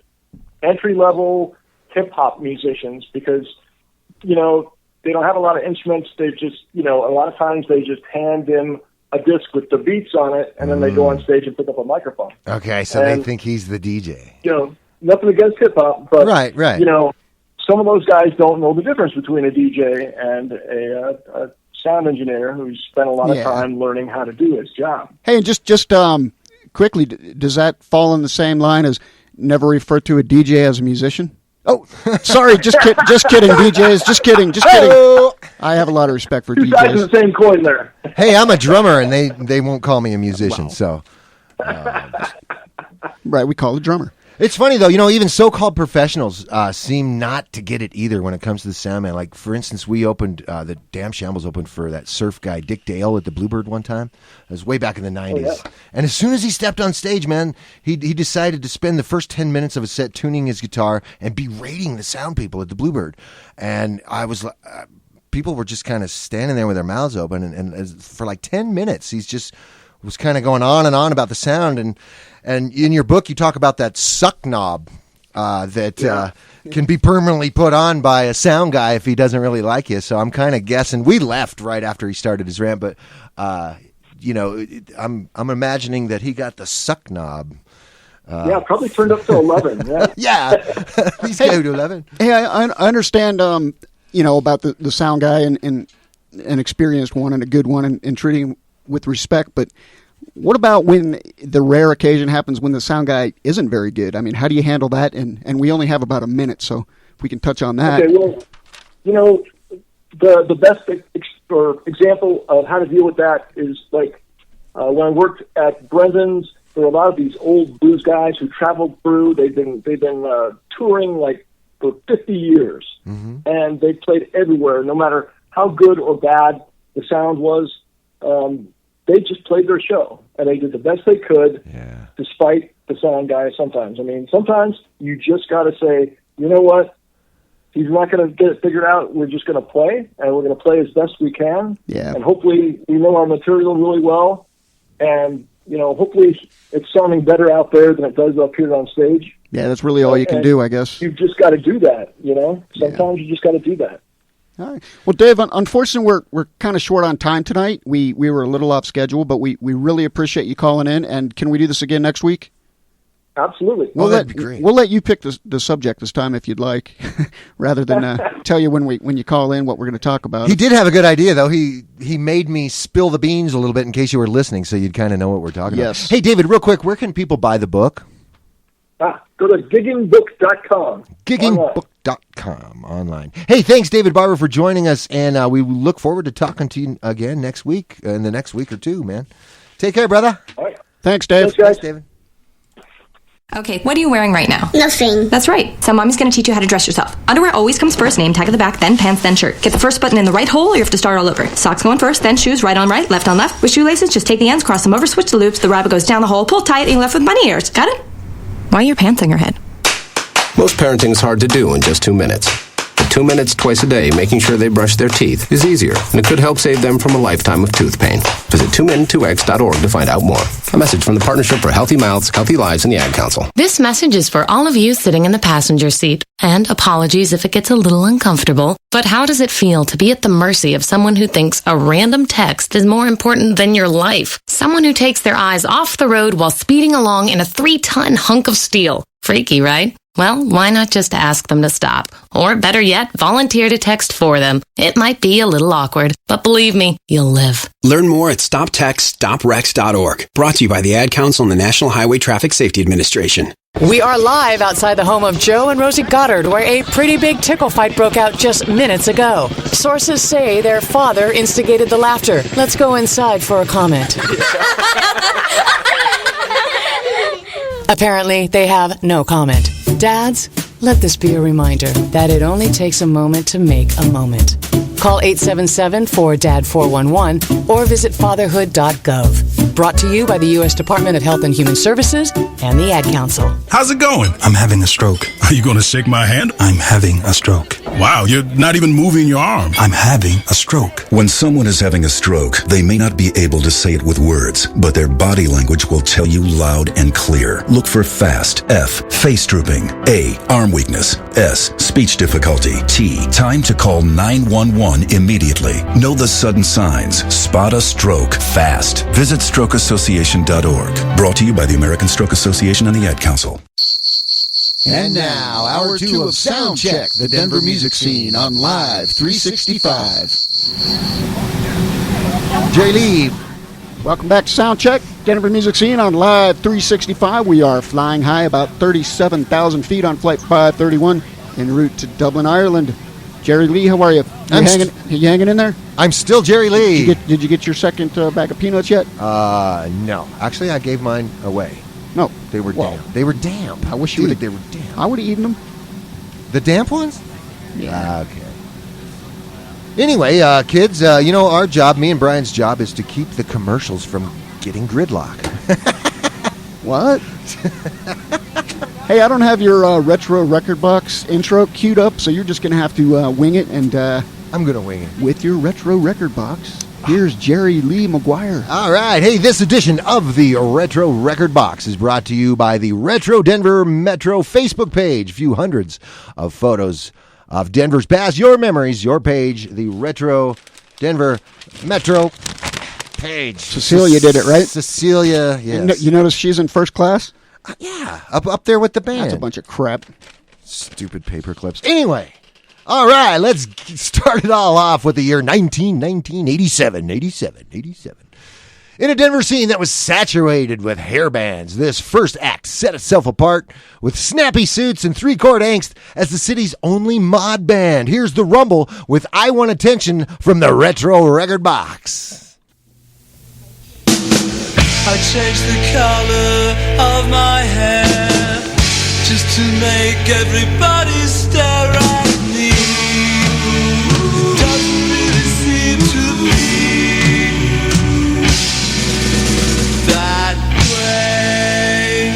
entry-level hip-hop musicians, because they don't have a lot of instruments. They just a lot of times they just hand them a disc with the beats on it, and then they go on stage and pick up a microphone. Okay, so they think he's the DJ. Nothing against hip-hop, but right. Some of those guys don't know the difference between a DJ and a sound engineer who's spent a lot of time learning how to do his job. Hey, and just quickly, does that fall in the same line as never refer to a DJ as a musician? Oh, sorry, just kidding, DJs. Just kidding. I have a lot of respect for DJs. Two sides of the same coin there. Hey, I'm a drummer, and they won't call me a musician, so. Right, we call it drummer. It's funny, though, even so-called professionals seem not to get it either when it comes to the sound man. Like, for instance, we opened, the Damn Shambles opened for that surf guy, Dick Dale, at the Bluebird one time. It was way back in the 90s. Oh, yeah. And as soon as he stepped on stage, man, he decided to spend the first 10 minutes of his set tuning his guitar and berating the sound people at the Bluebird. And I was people were just kind of standing there with their mouths open, and for like 10 minutes, he's just was kind of going on and on about the sound. And in your book, you talk about that suck knob that can be permanently put on by a sound guy if he doesn't really like you. So I'm kind of guessing. We left right after he started his rant, but I'm imagining that he got the suck knob. Probably turned up to 11. Yeah, he's go to 11. Hey, I understand. About the sound guy and an experienced one and a good one, and treating him with respect, but. What about when the rare occasion happens when the sound guy isn't very good? I mean, how do you handle that? And we only have about a minute, so if we can touch on that. Okay, well, the best example of how to deal with that is like when I worked at Brendan's, there were a lot of these old blues guys who traveled through. They've been touring like for 50 years, and they played everywhere, no matter how good or bad the sound was. They just played their show, and they did the best they could, despite the sound guy sometimes. I mean, sometimes you just got to say, you know what? He's not going to get it figured out. We're just going to play, and we're going to play as best we can. Yeah. And hopefully we know our material really well, and hopefully it's sounding better out there than it does up here on stage. Yeah, that's really all you can do, I guess. You've just got to do that. Sometimes you just got to do that. All right. Well, Dave, unfortunately, we're kind of short on time tonight. We were a little off schedule, but we really appreciate you calling in. And can we do this again next week? Absolutely. That'd be great. We'll let you pick the subject this time if you'd like, rather than tell you when you call in what we're going to talk about. He did have a good idea, though. He made me spill the beans a little bit in case you were listening, so you'd kind of know what we're talking Yes. about. Hey, David, real quick, where can people buy the book? Go to giggingbook.com. Giggingbook.com online. Hey, thanks, David Barber, for joining us, and we look forward to talking to you again next week, in the next week or two, man. Take care, brother. All right. Thanks, Dave. Thanks, David. Okay, what are you wearing right now? Nothing. That's right. So mommy's going to teach you how to dress yourself. Underwear always comes first, name tag at the back, then pants, then shirt. Get the first button in the right hole or you have to start all over. Socks going first, then shoes, right on right, left on left. With shoelaces, just take the ends, cross them over, switch the loops, the rabbit goes down the hole, pull tight, and you're left with bunny ears. Got it? Why are your pants on your head? Most parenting is hard to do in just 2 minutes. But 2 minutes twice a day making sure they brush their teeth is easier, and it could help save them from a lifetime of tooth pain. Visit 2min2x.org to find out more. A message from the Partnership for Healthy Mouths, Healthy Lives, and the Ad Council. This message is for all of you sitting in the passenger seat. And apologies if it gets a little uncomfortable. But how does it feel to be at the mercy of someone who thinks a random text is more important than your life? Someone who takes their eyes off the road while speeding along in a 3-ton hunk of steel. Freaky, right? Well, why not just ask them to stop? Or better yet, volunteer to text for them. It might be a little awkward, but believe me, you'll live. Learn more at stoptextstoprex.org. Brought to you by the Ad Council and the National Highway Traffic Safety Administration. We are live outside the home of Joe and Rosie Goddard, where a pretty big tickle fight broke out just minutes ago. Sources say their father instigated the laughter. Let's go inside for a comment. Apparently, they have no comment. Dads, let this be a reminder that it only takes a moment to make a moment. Call 877-4DAD-411 or visit fatherhood.gov. Brought to you by the U.S. Department of Health and Human Services and the Ad Council. How's it going? I'm having a stroke. Are you going to shake my hand? I'm having a stroke. Wow, you're not even moving your arm. I'm having a stroke. When someone is having a stroke, they may not be able to say it with words, but their body language will tell you loud and clear. Look for FAST. F, face drooping. A, arm weakness. S, speech difficulty. T, time to call 911 immediately. Know the sudden signs. Spot a stroke fast. Visit strokeassociation.org. Brought to you by the American Stroke Association and the Ad Council. And now, hour 2 of Soundcheck, the Denver music scene on Live 365. Jay Lee, welcome back to Soundcheck, Denver music scene on Live 365. We are flying high about 37,000 feet on Flight 531 en route to Dublin, Ireland. Jerry Lee, how are you? You hanging in there? I'm still Jerry Lee. Did you get your second bag of peanuts yet? No. Actually, I gave mine away. No. They were damp. They were damp. I wish you would. They were damp. I would have eaten them. The damp ones? Yeah. Okay. Anyway, kids, our job, me and Brian's job, is to keep the commercials from getting gridlock. What? Hey, I don't have your retro record box intro queued up, so you're just going to have to wing it. And I'm going to wing it. With your retro record box, here's Jerry Lee Maguire. All right. Hey, this edition of the Retro Record Box is brought to you by the Retro Denver Metro Facebook page. A few hundreds of photos of Denver's past, your memories, your page, the Retro Denver Metro page. Cecilia did it, right? Cecilia, yes. You notice she's in first class? Yeah, up there with the band. That's a bunch of crap. Stupid paper clips. Anyway, all right, let's start it all off with the year 87. In a Denver scene that was saturated with hair bands, this first act set itself apart with snappy suits and three-chord angst as the city's only mod band. Here's The Rumble with I Want Attention from the Retro Record Box. I changed the color of my hair just to make everybody stare at me. It doesn't really seem to be that way.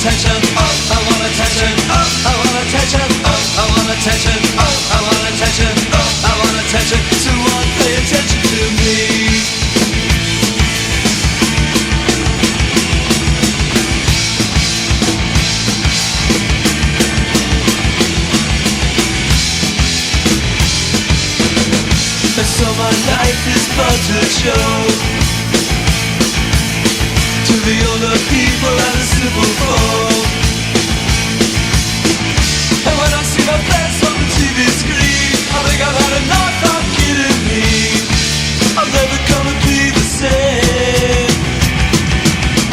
attention. Oh, I want attention. Oh, I want attention. Oh, I want attention. Oh, I want attention. Oh, I want attention. Someone pay attention to me. And so my life is but a joke to the older people and the simple folk. And when I see my face on the TV screen, I think I've had enough of kidding me. I'm never gonna be the same.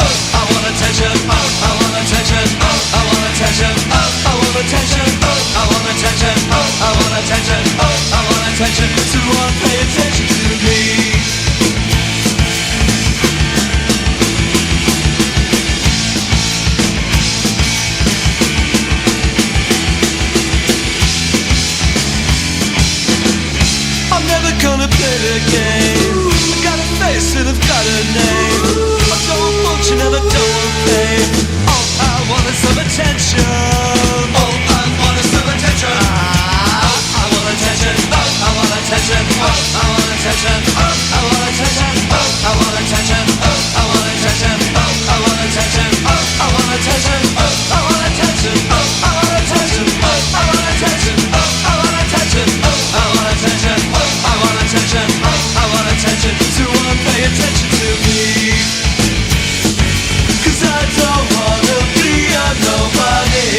Oh, I want attention. Oh, I want attention. Oh, I want attention. Oh, I want attention. Oh, I want attention. Oh, I want attention. Oh, I want attention. Someone pay attention to me. I'm never gonna play the game. I've got a face and I've got a name. I don't want fortune and I don't want fame. All I want is some attention. All I want is some attention. I want attention. I want attention. I want attention. I want attention. I want attention. I want attention. I want attention. I want attention. I want attention. I want attention. I want attention. I want attention. I want attention. I want attention. I want attention. Someone pay attention to me. 'Cause I don't wanna be a nobody.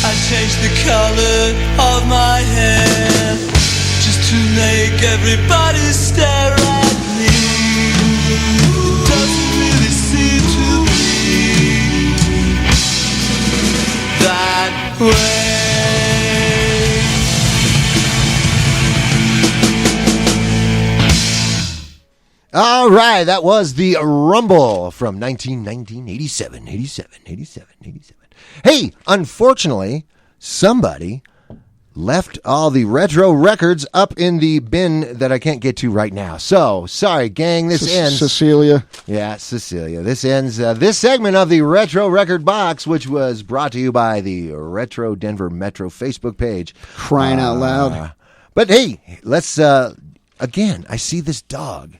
I changed the color of my hair just to make everybody stare at me. It doesn't really seem to be that way. All right, that was the Rumble from 87. Hey, unfortunately, somebody left all the retro records up in the bin that I can't get to right now. So, sorry, gang, this ends. Cecilia. Yeah, Cecilia. This ends this segment of the Retro Record Box, which was brought to you by the Retro Denver Metro Facebook page. Crying out loud. But hey, let's, again, I see this dog.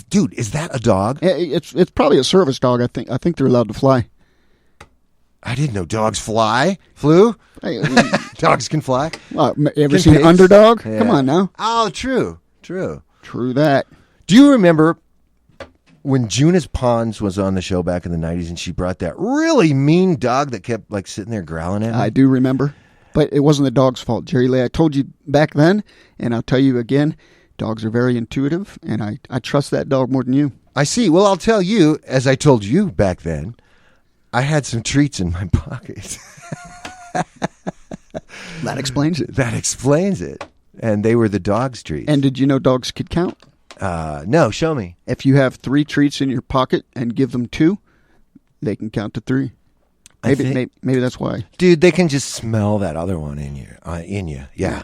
Dude, is that a dog? It's probably a service dog, I think. I think they're allowed to fly. I didn't know dogs flew. Dogs can fly. Ever seen Underdog? Yeah. Come on now. Oh, true. True that. Do you remember when Junis Pons was on the show back in the 90s and she brought that really mean dog that kept like sitting there growling at me? I do remember. But it wasn't the dog's fault, Jerry Lee. I told you back then, and I'll tell you again, dogs are very intuitive, and I trust that dog more than you. I see. Well, I'll tell you, as I told you back then, I had some treats in my pocket. That explains it. That explains it. And they were the dog's treats. And did you know dogs could count? No, show me. If you have 3 treats in your pocket and give them 2, they can count to 3. Maybe that's why. Dude, they can just smell that other one in you. Yeah.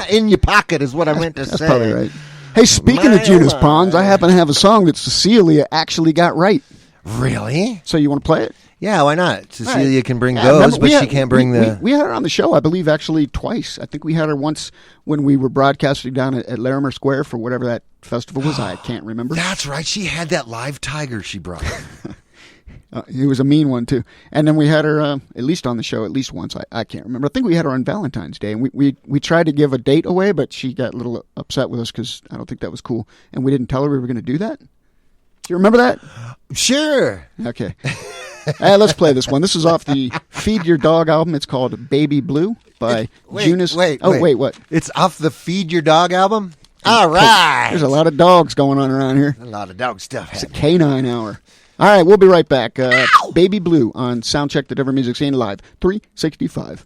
In your pocket is what I meant to say. That's probably right. Hey, speaking of Junis Pons, I happen to have a song that Cecilia actually got right. Really? So you want to play it? Yeah, why not? Cecilia can bring those, but she can't bring We had her on the show, I believe, actually twice. I think we had her once when we were broadcasting down at Larimer Square for whatever that festival was. I can't remember. That's right. She had that live tiger she brought. He was a mean one, too. And then we had her at least on the show at least once. I can't remember. I think we had her on Valentine's Day. And we tried to give a date away, but she got a little upset with us because I don't think that was cool. And we didn't tell her we were going to do that. Do you remember that? Sure. Okay. Let's play this one. This is off the Feed Your Dog album. It's called Baby Blue by Junis. Wait, what? It's off the Feed Your Dog album? All right. There's a lot of dogs going on around here. A lot of dog stuff. It's a canine hour. All right, we'll be right back. Baby Blue on Soundcheck, the Denver Music Scene Live, 365.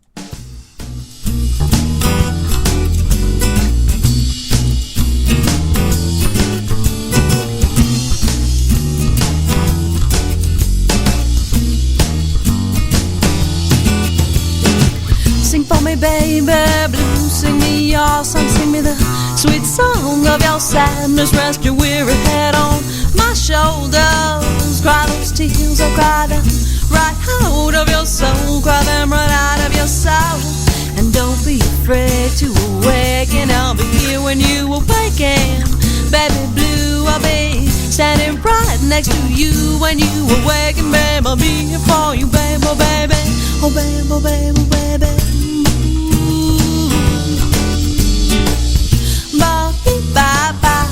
Sing for me, baby blue, sing me your song, sing me the sweet song of your sadness. Rest your weary head on my shoulders. Cry those tears, oh cry them right out of your soul. Cry them right out of your soul. And don't be afraid to awaken. I'll be here when you awaken. Baby blue, I'll be standing right next to you when you awaken. Babe, I'll be here for you, babe, oh baby. Oh babe, oh babe, oh baby. Bye-bye.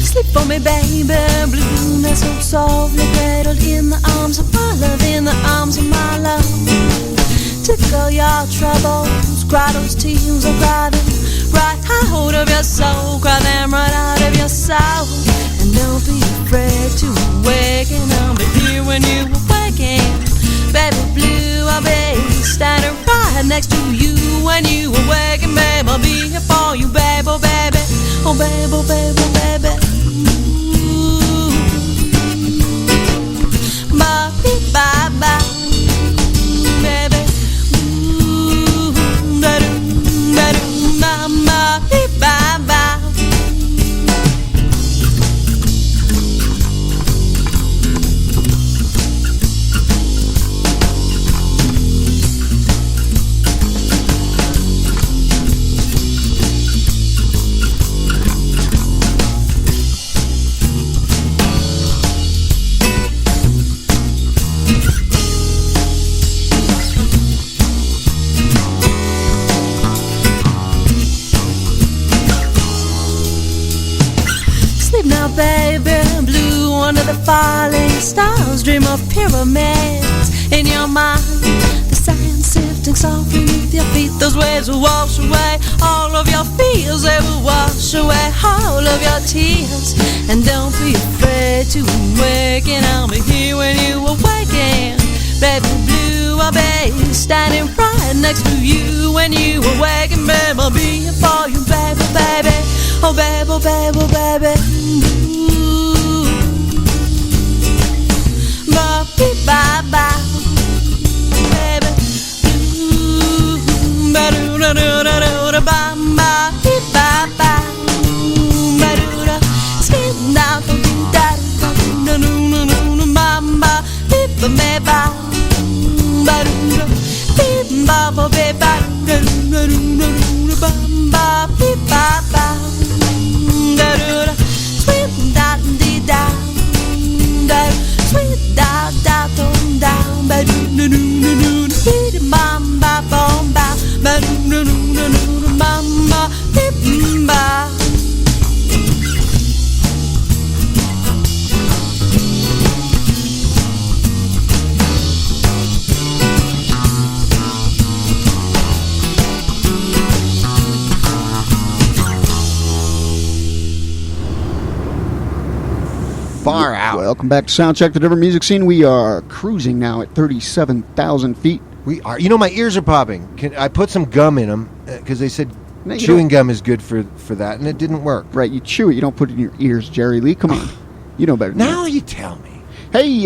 Sleep for me, baby, blue, that's so softly cradled in the arms of my love, in the arms of my love. Tickle your troubles, cry those tears, oh cry them right out of your soul, cry them right out of your soul. And don't be afraid to awaken, I'll be here when you awaken. Baby blue, I'll be standing right next to you when you awaken. Babe, I'll be here for you, babe, oh baby. Oh babe, oh babe, oh baby. Bye, bye, baby. Bye, bye. Baby blue, under the falling stars, dream of pyramids in your mind. The sand sifting softly beneath your feet, those waves will wash away all of your fears. They will wash away all of your tears. And don't be afraid to awaken, I'll be here when you awaken. Baby blue, I'll be standing right next to you when you awaken. Babe, I'll be here for you, baby, baby. Oh babe, oh babe, oh baby. Bye bye, baby. Ba do da do da do da ba ba bye bye. Ba do da skin down to da da da do do do ba ba ba ba ba ba do da ba ba ba ba da do do ba ba ba ba da do da sweet da di da da. Sweet da da dum da ba do do do do do bam ba bom ba ba do do do do bam ba bim ba. Far out. Welcome back to Soundcheck, the different music scene. We are cruising now at 37,000 feet. We are. You know, my ears are popping. I put some gum in them because they said chewing gum is good for that, and it didn't work. Right, you chew it. You don't put it in your ears, Jerry Lee. Come on. You know better than now that. You tell me. Hey,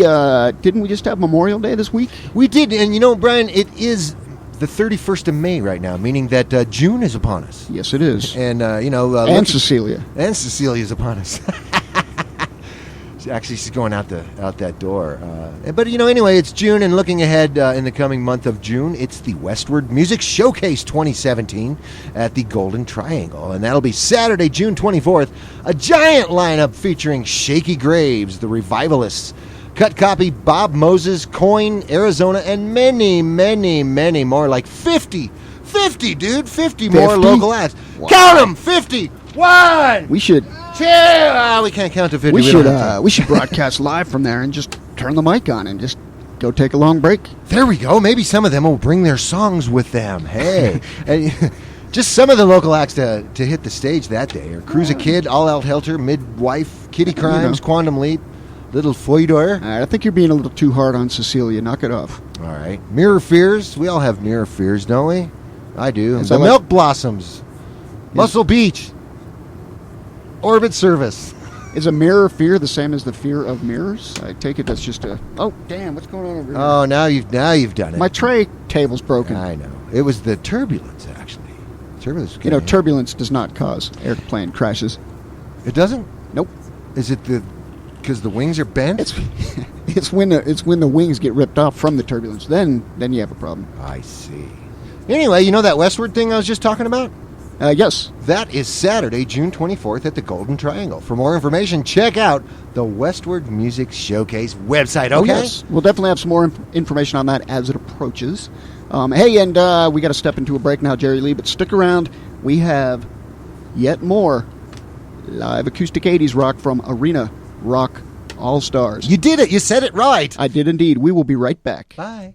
didn't we just have Memorial Day this week? We did, and you know, Brian, it is the 31st of May right now, meaning that June is upon us. Yes, it is. And, you know... and Cecilia. And Cecilia is upon us. Actually, she's going out that door. But, you know, anyway, it's June, and looking ahead in the coming month of June, it's the Westward Music Showcase 2017 at the Golden Triangle. And that'll be Saturday, June 24th. A giant lineup featuring Shaky Graves, the Revivalists, Cut Copy, Bob Moses, Coin, Arizona, and many, many, many more. Like 50, dude. 50 more local acts. Wow. Count them! 50! One! We should... we can't count to 50. We should broadcast live from there and just turn the mic on and just go take a long break. There we go. Maybe some of them will bring their songs with them. Hey. And just some of the local acts to hit the stage that day are Cruise a Kid, All Out Helter, Midwife, Kitty Crimes, Quantum Leap, Little Foydor. I think you're being a little too hard on Cecilia. Knock it off. All right. Mirror Fears. We all have Mirror Fears, don't we? I do. The Milk Blossoms. Muscle Beach. Orbit Service. Is a mirror fear the same as the fear of mirrors? I take it that's just a... Oh, damn, what's going on over here? Oh, now you've done it. My tray table's broken. I know. It was the turbulence, actually. Turbulence. Turbulence does not cause airplane crashes. It doesn't? Nope. Is it because the wings are bent? It's when the wings get ripped off from the turbulence. Then you have a problem. I see. Anyway, you know that westward thing I was just talking about? Yes. That is Saturday, June 24th at the Golden Triangle. For more information, check out the Westward Music Showcase website, okay? Oh, yes. We'll definitely have some more information on that as it approaches. Hey, and we got to step into a break now, Jerry Lee, but stick around. We have yet more live acoustic 80s rock from Arena Rock All-Stars. You did it. You said it right. I did indeed. We will be right back. Bye.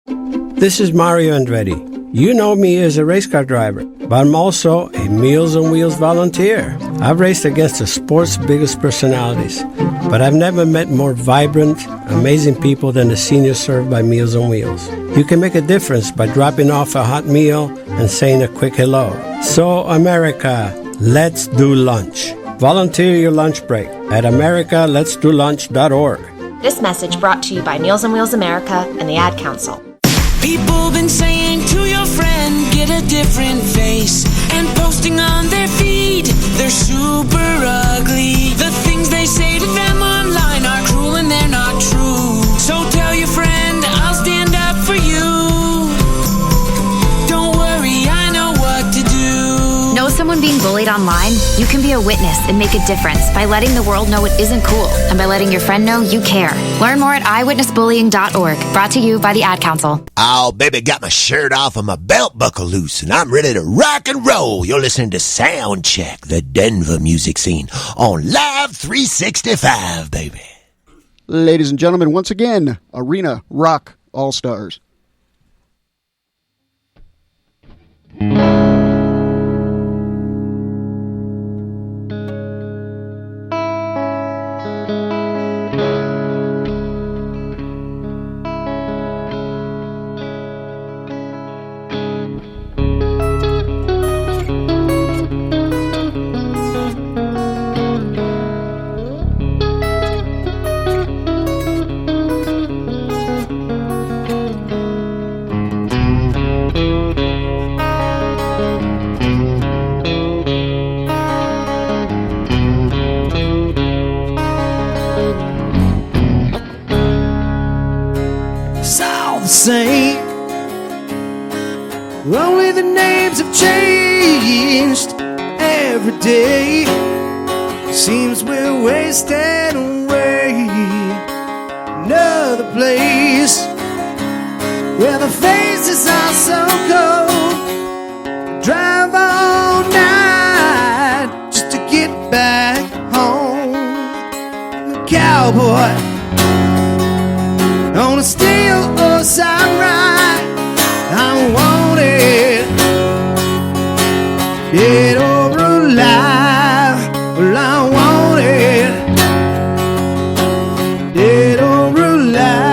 This is Mario Andretti. You know me as a race car driver, but I'm also a Meals on Wheels volunteer. I've raced against the sport's biggest personalities, but I've never met more vibrant, amazing people than the seniors served by Meals on Wheels. You can make a difference by dropping off a hot meal and saying a quick hello. So, America, let's do lunch. Volunteer your lunch break at americaletsdolunch.org. This message brought to you by Meals on Wheels America and the Ad Council. People been saying to your friend, get a different face, and posting on their feed, they're super ugly. The things they say to them online are cruel and they're not true. So tell your friend, I'll stand up for you. Don't worry, I know what to do. Know someone being bullied online? You can be a witness and make a difference by letting the world know it isn't cool and by letting your friend know you care. Learn more at eyewitnessbullying.org. Brought to you by the Ad Council. Oh, baby, got my shirt off and my belt buckle loose, and I'm ready to rock and roll. You're listening to Soundcheck, the Denver music scene, on Live 365, baby. Ladies and gentlemen, once again, Arena Rock All-Stars. Same. Only the names have changed every day. Seems we're wasting away. Another place where the faces are so cold. Drive all night just to get back home. I'm a cowboy on a steel horse I ride. I want it, dead or alive. Well, I want it, dead or alive.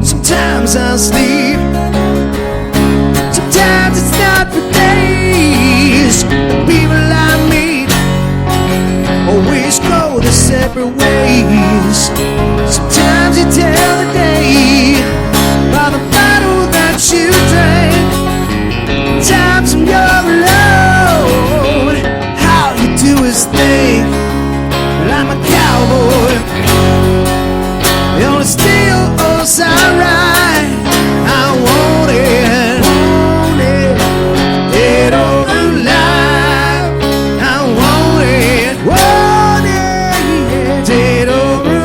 Sometimes I sleep, sometimes it's not for days. The people I meet always go their separate ways. Sometimes you tell the day by the bottle that you drank. Times when you're alone, how you do is think. Well, I'm a cowboy on a steel horse I ride. I want it, dead or alive. I want it, dead or alive.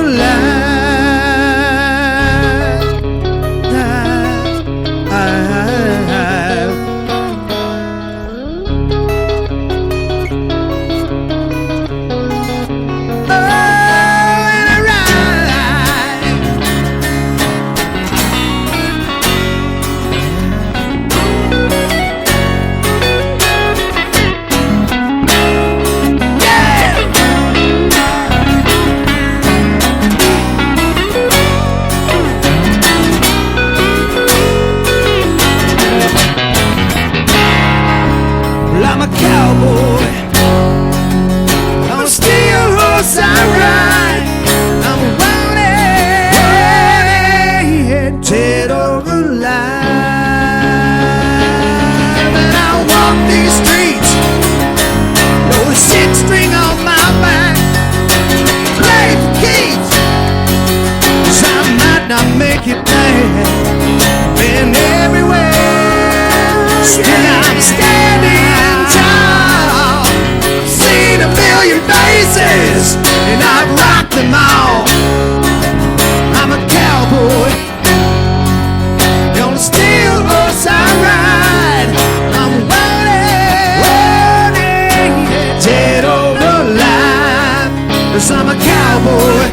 cowboy.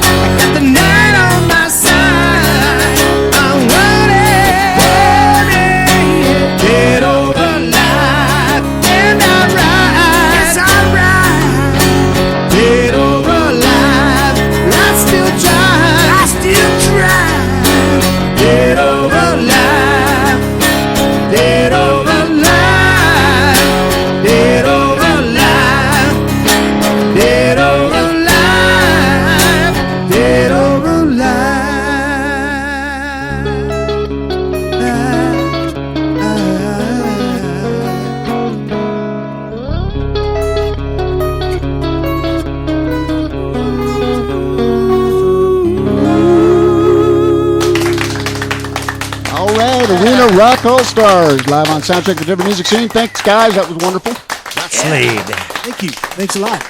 I got the night on my side. I'm running, dead over life, and I ride. Yes, I ride, dead over life. I still drive, dead over life, dead over life, dead over life, dead over life, dead over All right, Arena Rock All-Stars, live on Soundcheck, the Denver music scene. Thanks, guys. That was wonderful. Slade. Thank you. Thanks a lot.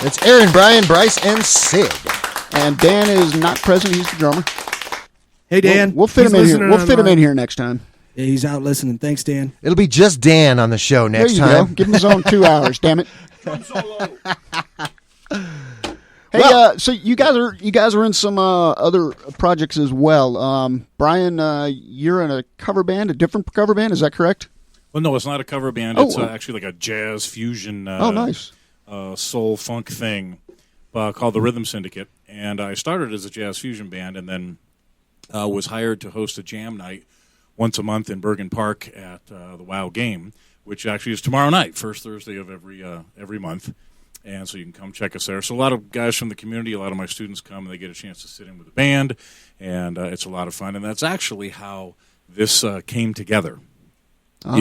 It's Aaron, Brian, Bryce, and Sid. And Dan is not present. He's the drummer. Hey, Dan. We'll fit him in here. We'll fit him in here next time. Yeah, he's out listening. Thanks, Dan. It'll be just Dan on the show next there you time. Go. Give him his own 2 hours, damn it. Hey, so you guys are in some other projects as well. Brian, you're in a cover band, a different cover band. Is that correct? Well, no, it's not a cover band. It's actually like a jazz fusion, nice, soul funk thing called the Rhythm Syndicate. And I started as a jazz fusion band, and then was hired to host a jam night once a month in Bergen Park at the WOW Game, which actually is tomorrow night, first Thursday of every month. And so you can come check us there. So a lot of guys from the community, a lot of my students come, and they get a chance to sit in with the band, and it's a lot of fun. And that's actually how this came together. I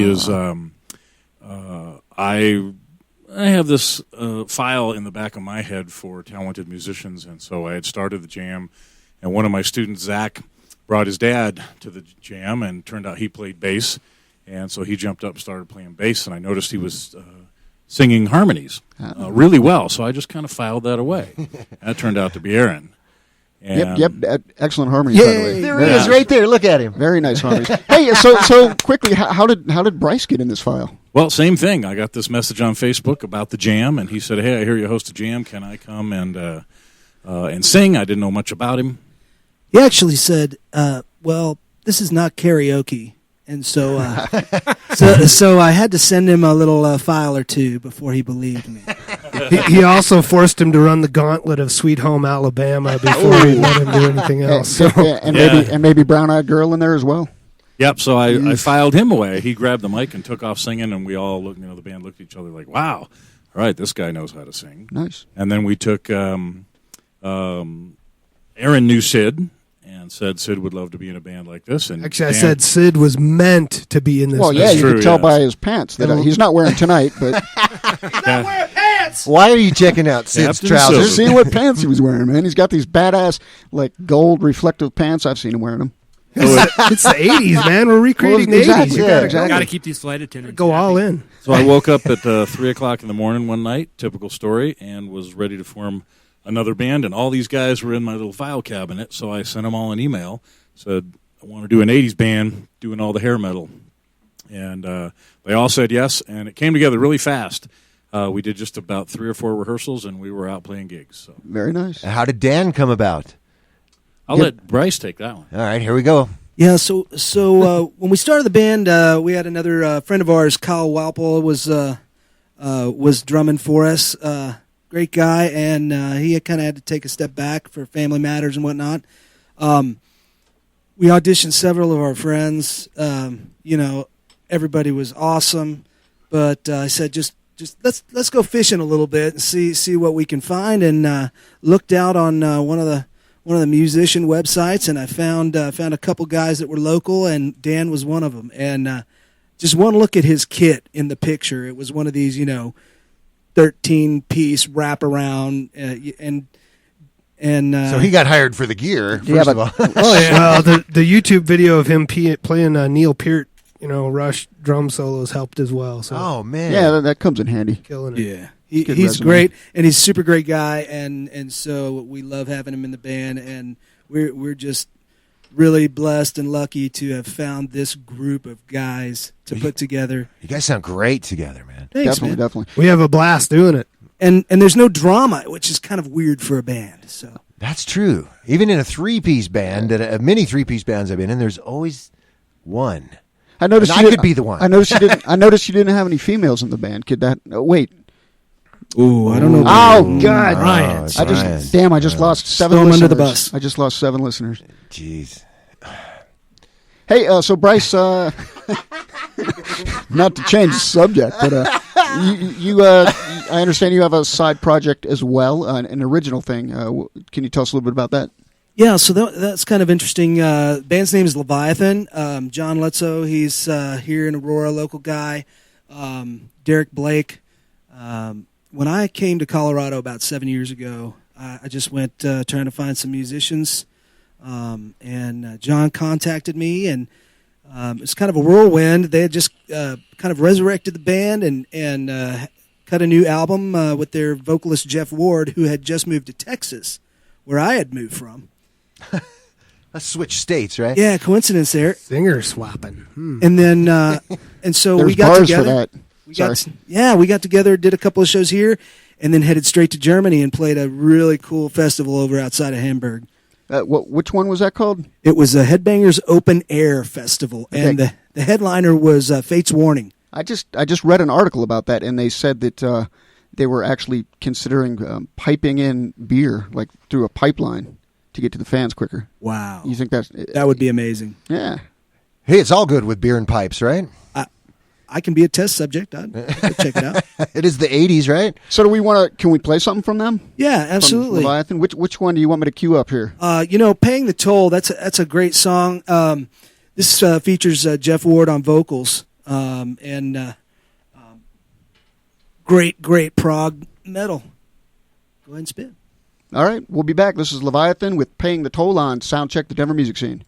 have this file in the back of my head for talented musicians, and so I had started the jam, and one of my students, Zach, brought his dad to the jam, and turned out he played bass, and so he jumped up and started playing bass, and I noticed he was singing harmonies really well, so I just kind of filed that away. That turned out to be Aaron. And Yep, excellent harmonies, by the way. There he is, right there. Look at him. Very nice harmonies. Hey, so quickly, how did Bryce get in this file? Well, same thing. I got this message on Facebook about the jam, and he said, "Hey, I hear you host a jam. Can I come and sing?" I didn't know much about him. He actually said, "Well, this is not karaoke." And so I had to send him a little file or two before he believed me. He also forced him to run the gauntlet of Sweet Home Alabama before he let him do anything else. So. And maybe Brown Eyed Girl in there as well. Yep. So I filed him away. He grabbed the mic and took off singing, and we all looked. The band looked at each other like, "Wow, all right, this guy knows how to sing." Nice. And then we took Aaron knew Sid. And said Sid would love to be in a band like this. And actually, I said Sid was meant to be in this. Well, yeah, you could tell by his pants that he's not wearing tonight. But Not wearing pants. Why are you checking out Sid's trousers? Seeing what pants he was wearing, man. He's got these badass, like gold reflective pants. I've seen him wearing them. It's the 80s, man. We're recreating the 80s. Yeah, exactly. Got to keep these flight attendants go all in. So I woke up at 3 o'clock in the morning one night, typical story, and was ready to form another band, and all these guys were in my little file cabinet, so I sent them all an email, said, I want to do an 80s band doing all the hair metal. And they all said yes, and it came together really fast. We did just about 3 or 4 rehearsals, and we were out playing gigs. So. Very nice. How did Dan come about? I'll let Bryce take that one. All right, here we go. Yeah, so when we started the band, we had another friend of ours, Kyle Walpole, was drumming for us. Great guy, and he kind of had to take a step back for family matters and whatnot. We auditioned several of our friends. Everybody was awesome, but I said just let's go fishing a little bit and see what we can find. And looked out on one of the musician websites, and I found a couple guys that were local, and Dan was one of them. And just one look at his kit in the picture, it was one of these 13-piece wraparound, and so he got hired for the gear. First of all, Well, the YouTube video of him playing Neil Peart, Rush drum solos helped as well. So. Oh man, yeah, that comes in handy. Killing it. Yeah, he's great, and he's a super great guy, and so we love having him in the band, and we're just really blessed and lucky to have found this group of guys to put together. You guys sound great together, man. Thanks, definitely. We have a blast doing it. and there's no drama, which is kind of weird for a band. So That's true. Even in a three-piece band, many three-piece bands I've been in, there's always one. I noticed and I could be the one. I noticed you didn't. I noticed you didn't have any females in the band. Could that? Wait. Ooh, I don't know. Oh God, Ryan. I just lost 7 Throw 'em listeners. under the bus. I just lost 7 listeners. Jeez. Hey, so Bryce, not to change the subject, but I understand you have a side project as well, an original thing. Can you tell us a little bit about that? Yeah, so that's kind of interesting. Band's name is Leviathan. John Lutzow, he's here in Aurora, local guy. Derek Blake. When I came to Colorado about 7 years ago, I just went trying to find some musicians, and John contacted me, and it's kind of a whirlwind. They had just kind of resurrected the band and cut a new album with their vocalist Jeff Ward, who had just moved to Texas, where I had moved from. Let's switch states, right? Yeah, coincidence there. Singer swapping. And then, and so There's we got bars together. for that. We got together, did a couple of shows here, and then headed straight to Germany and played a really cool festival over outside of Hamburg. Which one was that called? It was a Headbangers Open Air Festival, and the headliner was Fate's Warning. I just read an article about that, and they said that they were actually considering piping in beer like through a pipeline to get to the fans quicker. Wow. You think that would be amazing? Yeah. Hey, it's all good with beer and pipes, right? I can be a test subject. I'd check it out. It is the 80s, right? So do we want to? Can we play something from them? Yeah, absolutely. From Leviathan. Which one do you want me to cue up here? Paying the Toll. That's a great song. This features Jeff Ward on vocals, and great prog metal. Go ahead and spin. All right, we'll be back. This is Leviathan with Paying the Toll on Soundcheck, the Denver Music Scene.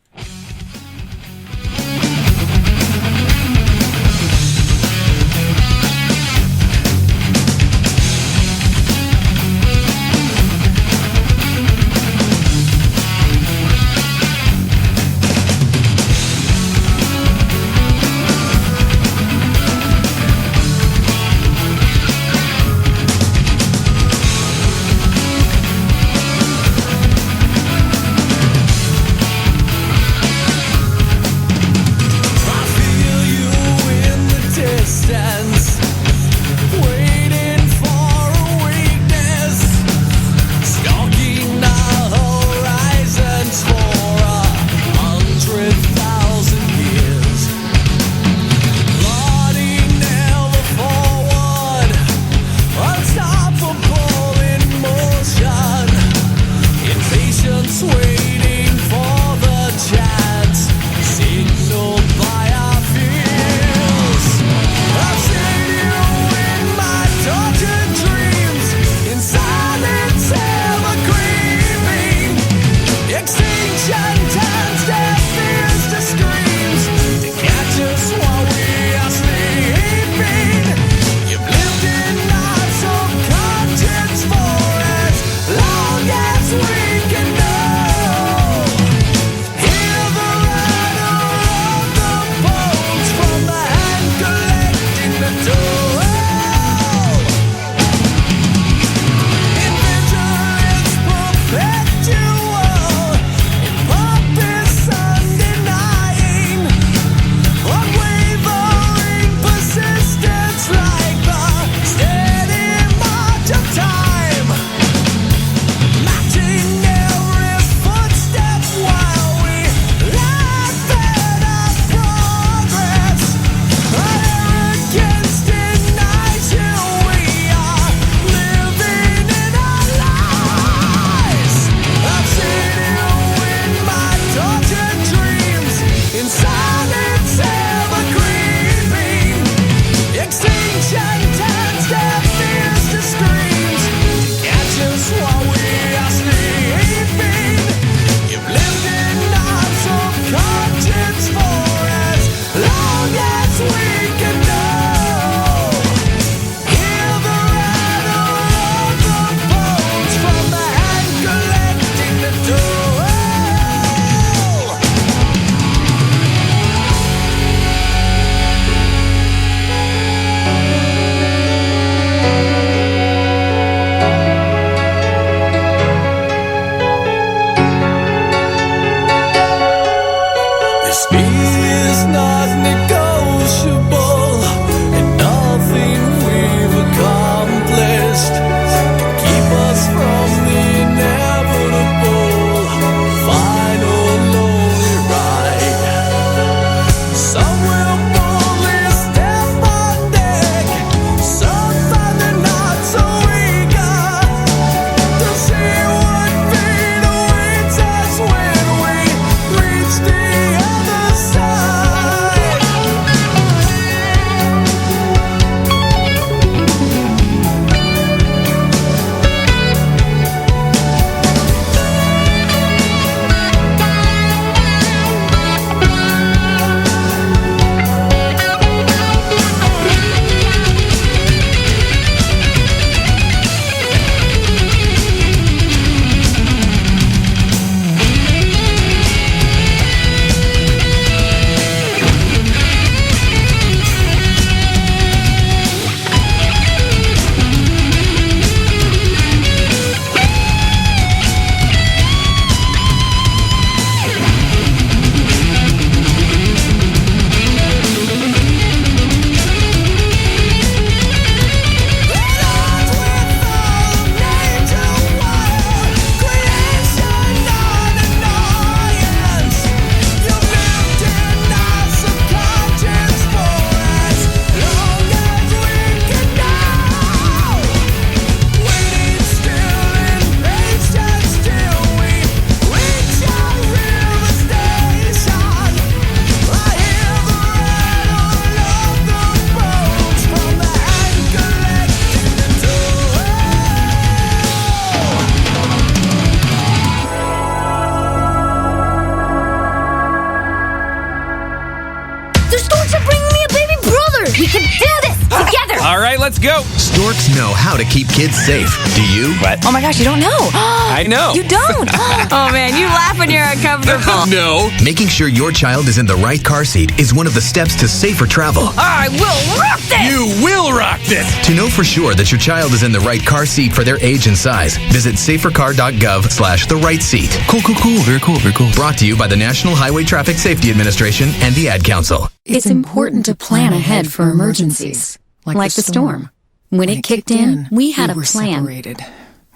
let's go. Storks know how to keep kids safe. Do you? What? Oh my gosh, you don't know. I know. You don't? Oh man, you laugh when you're uncomfortable. No. Making sure your child is in the right car seat is one of the steps to safer travel. I will rock this! You will rock this! To know for sure that your child is in the right car seat for their age and size, visit safercar.gov/the right seat. Cool. Very cool. Brought to you by the National Highway Traffic Safety Administration and the Ad Council. It's important to plan ahead for emergencies, like the storm. When it kicked in, we had a plan.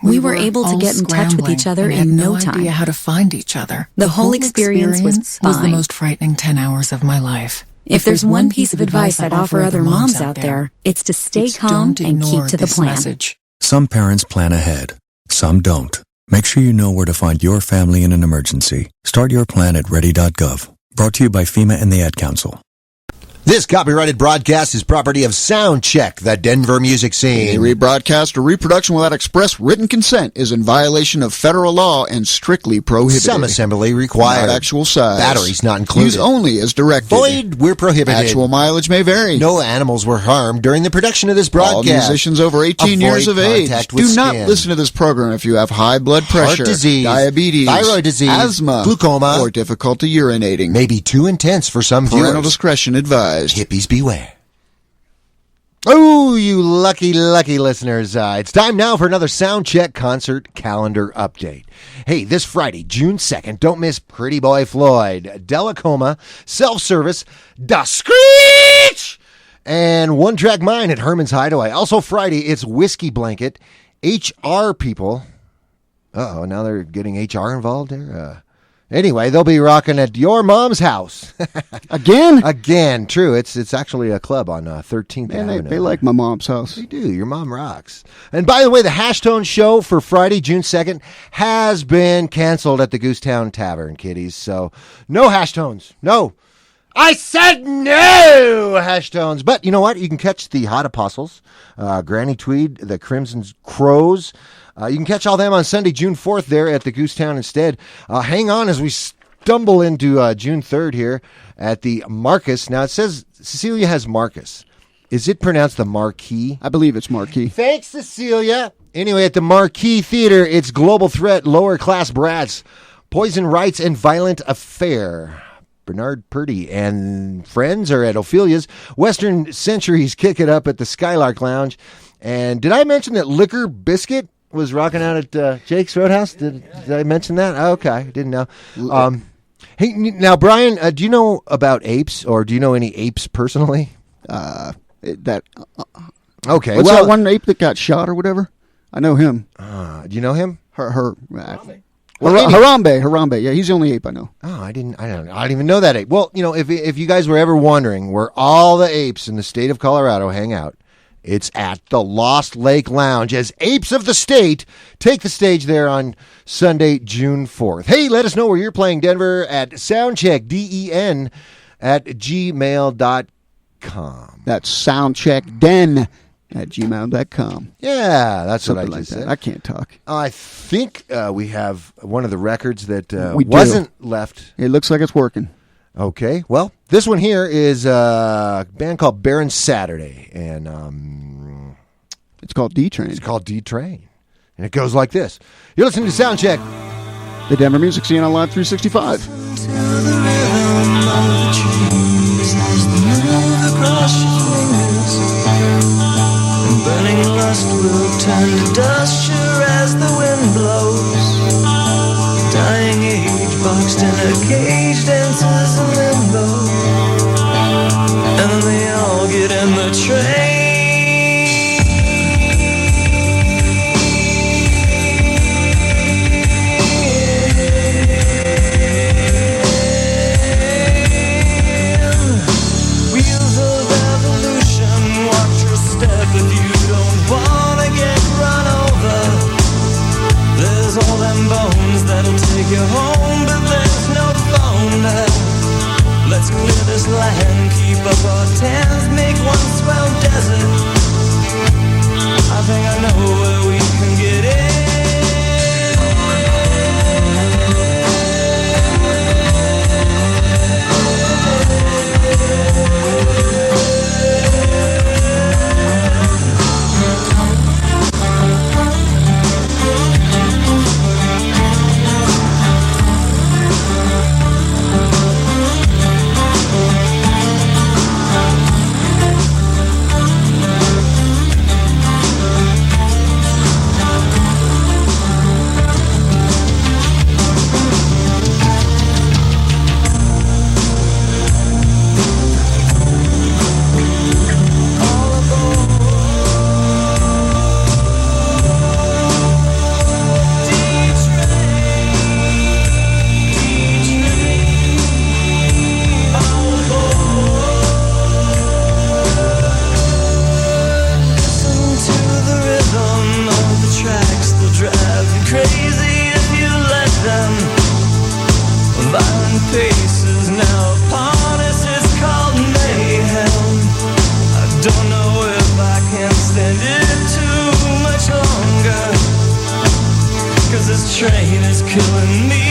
We were able to get in touch with each other in no time. Idea how to find each other. The whole experience was fine. the most frightening 10 hours of my life. If there's one piece of advice I'd offer other moms out there, it's to stay calm and keep to the plan. Message. Some parents plan ahead. Some don't. Make sure you know where to find your family in an emergency. Start your plan at ready.gov. Brought to you by FEMA and the Ad Council. This copyrighted broadcast is property of Soundcheck, the Denver music scene. Any rebroadcast or reproduction without express written consent is in violation of federal law and strictly prohibited. Some assembly required. Not actual size. Batteries not included. Use only as directed. Void where prohibited. Actual mileage may vary. No animals were harmed during the production of this broadcast. All musicians over 18 years of age. Do not listen to this program if you have high blood pressure, heart disease, diabetes, thyroid disease, asthma, glaucoma, or difficulty urinating. May be too intense for some viewers. Parental discretion advised. Hippies beware. Oh, you lucky listeners. It's time now for another Soundcheck concert calendar update. Hey, this Friday, June 2nd, don't miss Pretty Boy Floyd, Delacoma, Self-Service, Da Screech, and One Track Mind at Herman's Hideaway. Also Friday, it's Whiskey Blanket, HR People. Uh-oh, now they're getting HR involved there? Anyway, they'll be rocking at your mom's house. Again, true. It's actually a club on 13th Avenue. They like my mom's house. They do. Your mom rocks. And by the way, the Hashtone show for Friday, June 2nd, has been canceled at the Goosetown Tavern, kiddies. So, no Hashtones. No. I said no Hashtones. But you know what? You can catch the Hot Apostles, Granny Tweed, the Crimson Crows. You can catch all them on Sunday, June 4th there at the Goosetown instead. Hang on as we stumble into June 3rd here at the Marcus. Now, it says Cecilia has Marcus. Is it pronounced the Marquee? I believe it's Marquee. Thanks, Cecilia. Anyway, at the Marquee Theater, it's Global Threat, Lower Class Brats, Poison Rights, and Violent Affair. Bernard Purdy and friends are at Ophelia's. Western Centuries kick it up at the Skylark Lounge. And did I mention that Liquor Biscuit was rocking out at Jake's Roadhouse? Did I mention that? Oh, okay, didn't know. Hey, now, Brian, do you know about apes, or do you know any apes personally? Okay, what's that one ape that got shot or whatever? I know him. Do you know him? Harambe. Yeah, he's the only ape I know. Oh, I don't even know that ape. Well, you know, if you guys were ever wondering where all the apes in the state of Colorado hang out, it's at the Lost Lake Lounge as Apes of the State take the stage there on Sunday, June 4th. Hey, let us know where you're playing, Denver, at Soundcheck, DEN, at gmail.com. That's soundcheckden at gmail.com. Yeah, that's something what I just like that. said. I can't talk. I think we have one of the records that we wasn't left. It looks like it's working. Okay, well, this one here is a band called Barren Saturday, and it's called D-Train. It's called D-Train, and it goes like this. You're listening to Soundcheck, the Denver music scene on Live 365. To the rhythm of the trees as they move across your fingers, and burning lust will turn to dust sure as the wind blows. Dying age boxed in a cage dances in limbo, and then they all get in the train. Wheels of evolution, watch your step if you don't wanna get run over. There's all them bones that'll take you home, but there's no phone now. Let's clear this land, keep up our tents, make one swell desert. I think I know where we can get in. this train is killing me.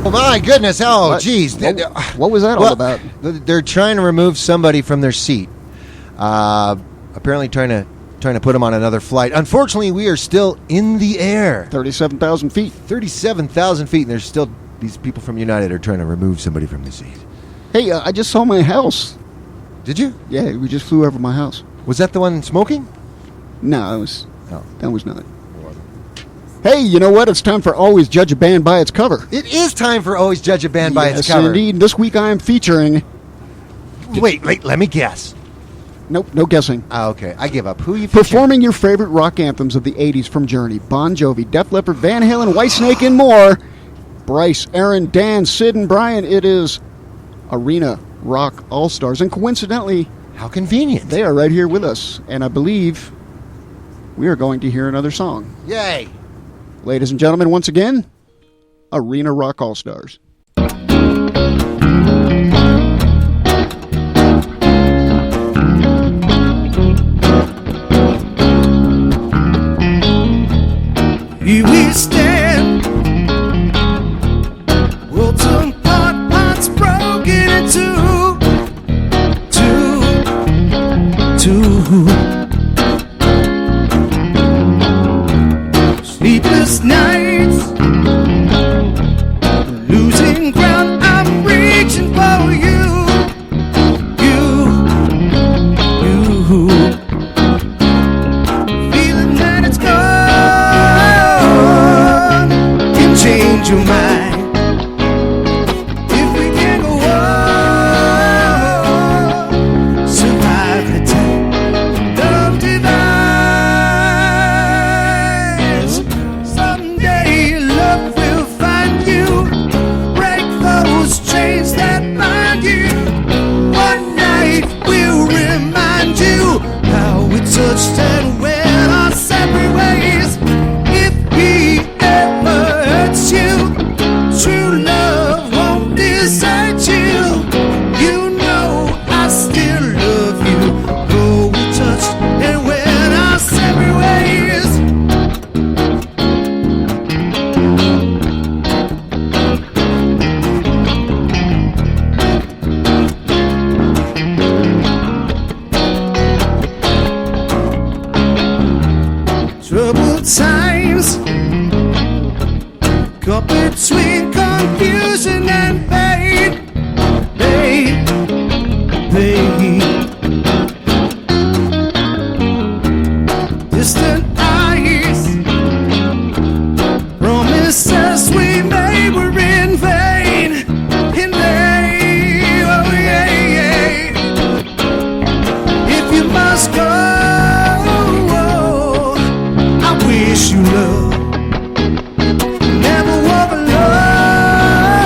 My goodness! Oh, geez! What was that all about? They're trying to remove somebody from their seat. Apparently, trying to put them on another flight. Unfortunately, we are still in the air. 37,000 feet. 37,000 feet, and there's still these people from United are trying to remove somebody from the seat. Hey, I just saw my house. Did you? Yeah, we just flew over my house. Was that the one smoking? No, that was not. Hey, you know what? It's time for Always Judge a Band by its cover. It is time for Always Judge a Band by its cover. Yes, indeed. This week I am featuring... Wait, let me guess. Nope, no guessing. Okay, I give up. Who are you featuring? Performing your favorite rock anthems of the 80s from Journey, Bon Jovi, Def Leppard, Van Halen, Whitesnake, and more. Bryce, Aaron, Dan, Sid, and Brian. It is Arena Rock All-Stars. And coincidentally... How convenient. They are right here with us. And I believe we are going to hear another song. Yay! Ladies and gentlemen, once again, Arena Rock All-Stars. Here we stand, worlds apart, parts broken into two. Sleepless nights, losing ground, I'm reaching for you. Feeling that it's gone, can change your mind. If we can go on, survive the time, love divides. Someday love will find you, break those chains that bind you. One night will remind you how we touched and went our separate ways. If he ever hurts you, true love won't desert you. You know I still love you, though we touched and went our separate ways. Troubled times, caught between confusion and pain. Distant eyes, promises we made were in vain. Oh yeah. If you must go, I wish you love. Never walk alone.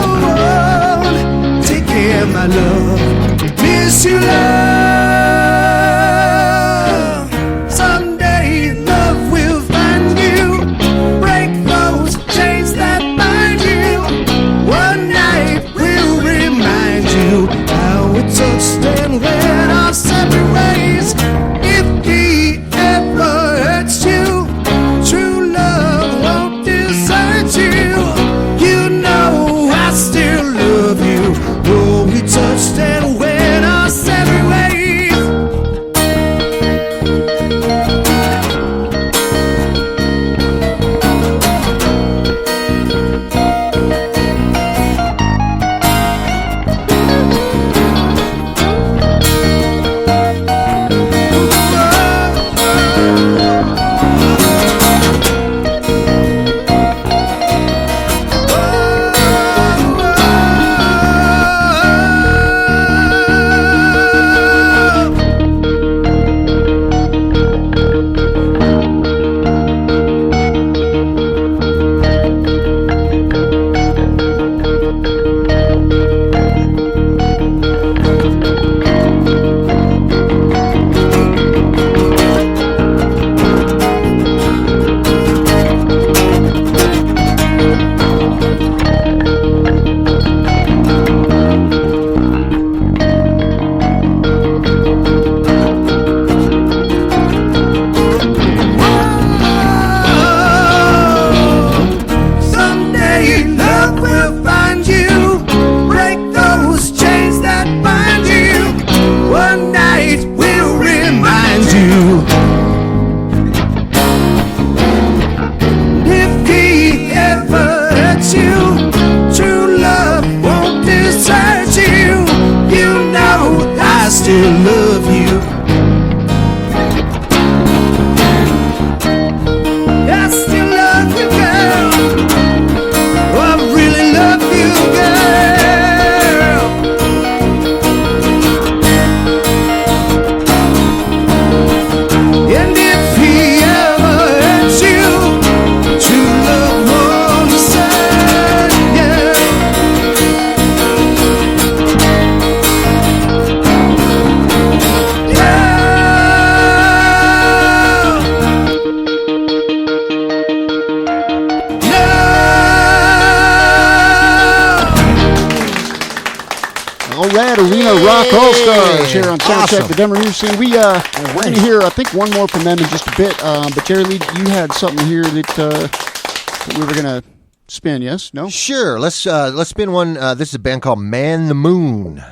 night, Arena Rock All-Stars here on Soundcheck, Awesome. the Denver Music Scene. We're going to hear, I think, one more from them in just a bit. But Jerry Lee, you had something here that we were going to spin, yes? No? Sure. Let's spin one. This is a band called Man the Moon.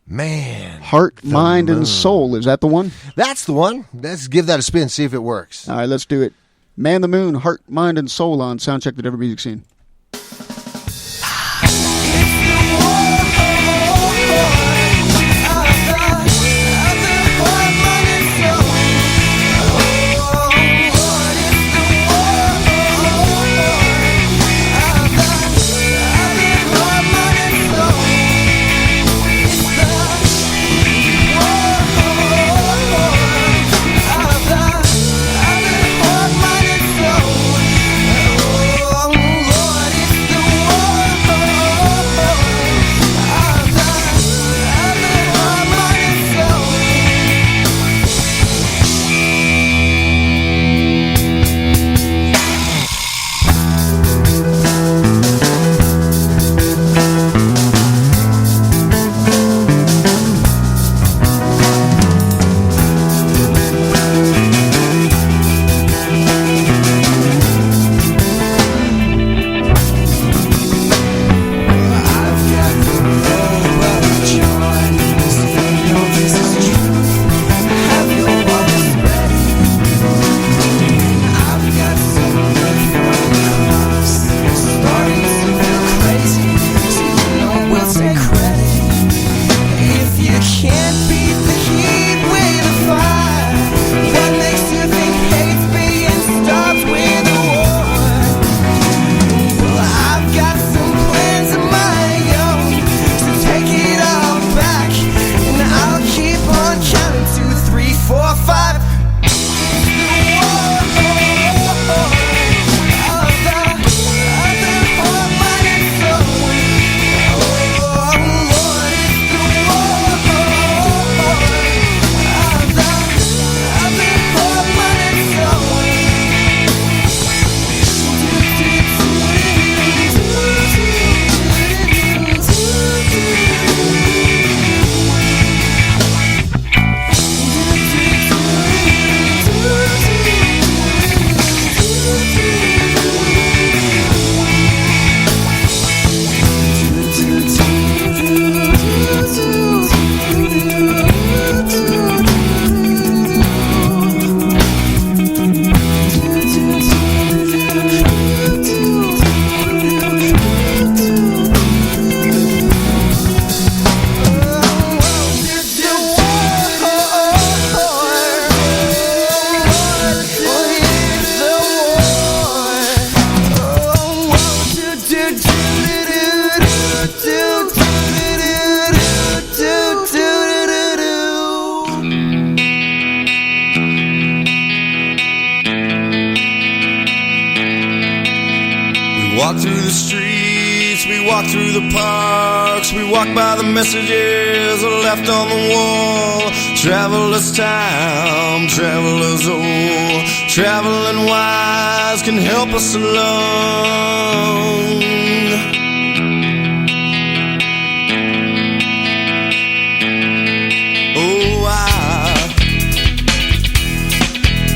Man. Heart, Mind, and Soul. Is that the one? That's the one. Let's give that a spin, see if it works. All right, let's do it. Man the Moon, Heart, Mind, and Soul on Soundcheck, the Denver Music Scene. walk through the streets, we walk through the parks, we walk by the messages left on the wall. Traveler's time, traveler's old, traveling wise can help us along. Oh, I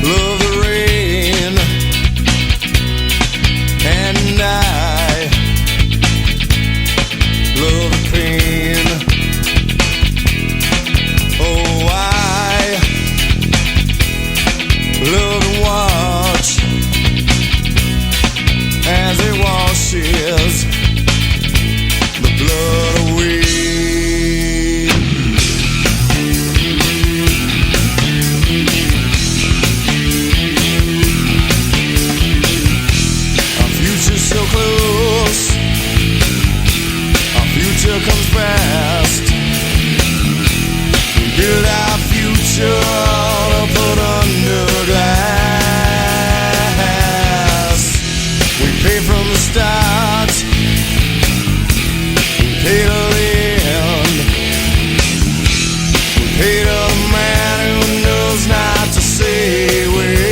love the rain, and I love the pain. Oh, I love to watch as it washes the blood away. So close, our future comes fast. We build our future to put under glass. We pay from the start, we pay to the end. We pay to the man who knows not to say when.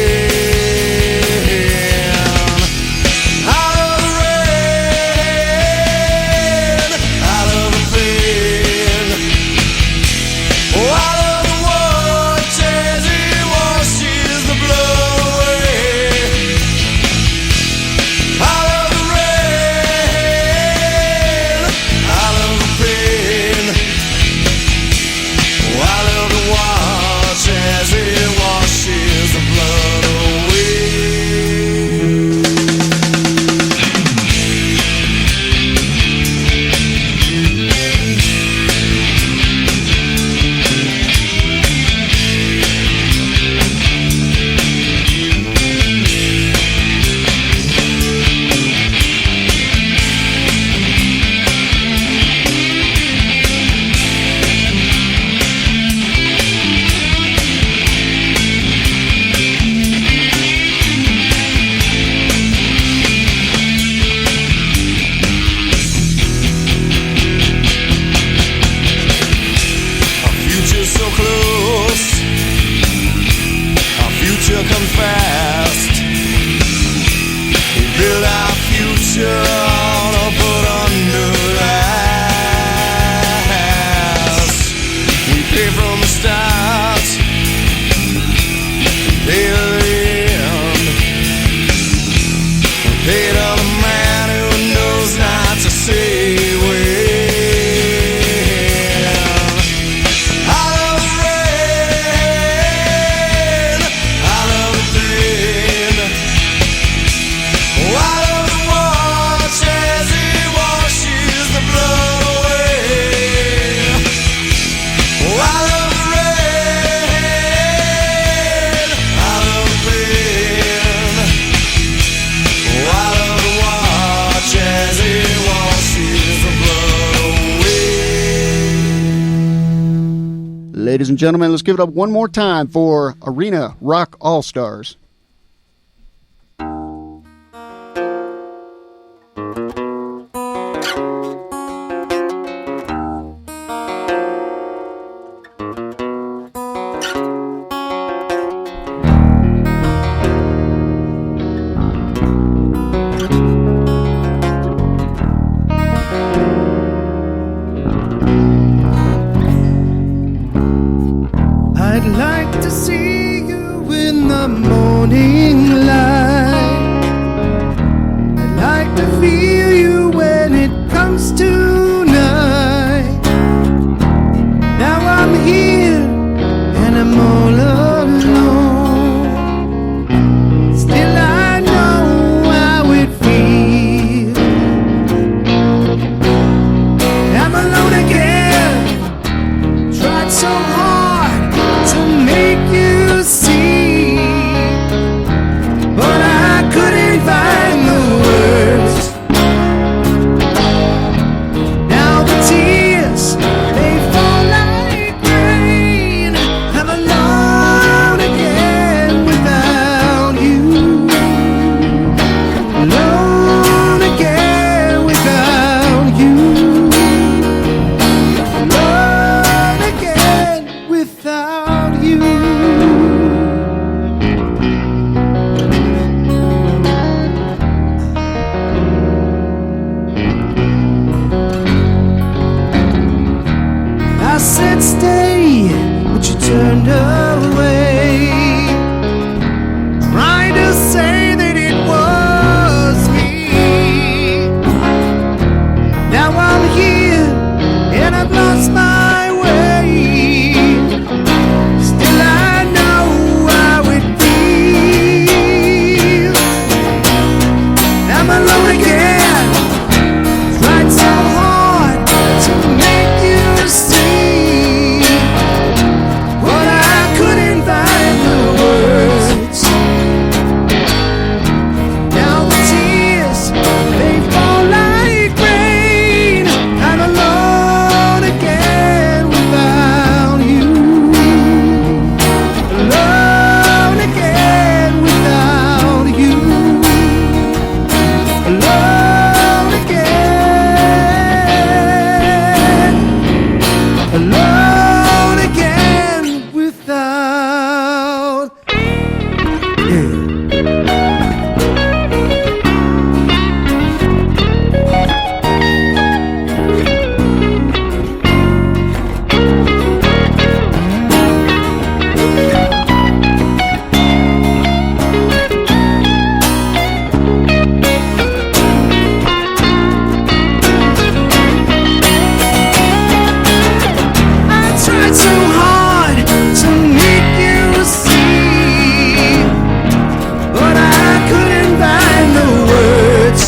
Ladies and gentlemen, let's give it up one more time for Arena Rock All-Stars. I'd like to see you in the morning light. I'd like to feel you when it comes to night. Now I'm here and I'm all alone. Still I know how it feels. I'm alone again. Tried so hard to make you see, but I couldn't find the words. Now the tears, they fall like rain. I'm alone again without you. Alone again without you. Alone again without you. I said stay, but you turned away, trying to say that it was me. Now I'm here and I've lost my way. Still I know how it feels. I'm alone again. Tried so hard to make you see, but I couldn't find the words. Now the tears, they fall like rain. I'm alone again without you. Alone again without you. Alone again. Alone again without you. I tried so hard to make you see, but I couldn't find the words.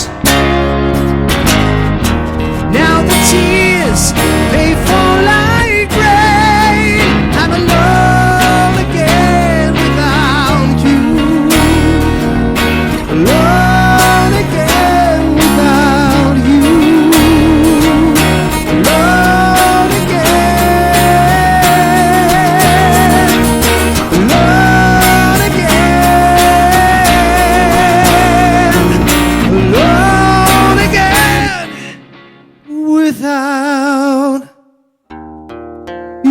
Now the tears, they fall like rain. I'm alone again without you. Alone again without you. Alone again. Alone again. Alone again without you.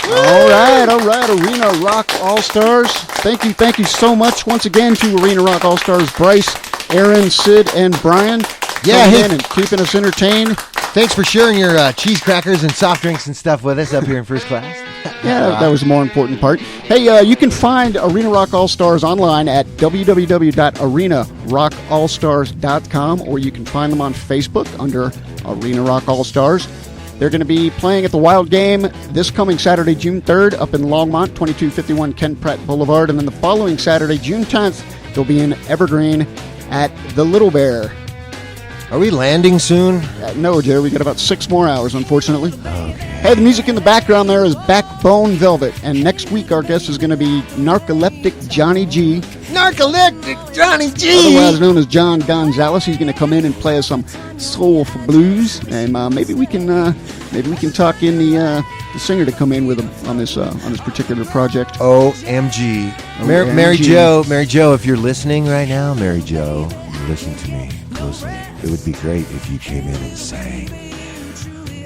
All right, Arena Rock All-Stars. Thank you so much once again to Arena Rock All-Stars, Bryce, Aaron, Sid, and Brian. Yeah, coming hey. in and keeping us entertained. Thanks for sharing your cheese crackers and soft drinks and stuff with us up here in first class. Yeah, that was the more important part. Hey, you can find Arena Rock All-Stars online at www.arenarockallstars.com, or you can find them on Facebook under Arena Rock All-Stars. They're going to be playing at the Wild Game this coming Saturday, June 3rd, up in Longmont, 2251 Ken Pratt Boulevard. And then the following Saturday, June 10th, they'll be in Evergreen at the Little Bear. Are we landing soon? No, Jerry. We got about 6 more hours, unfortunately. Okay. Hey, the music in the background there is Backbone Velvet, and next week our guest is going to be Narcoleptic Johnny G. Narcoleptic Johnny G. Otherwise known as John Gonzalez. He's going to come in and play us some soulful blues, and maybe we can talk in the singer to come in with him on this particular project. OMG. Mary Jo, if you're listening right now, Mary Jo, listen to me closely. It would be great if you came in and sang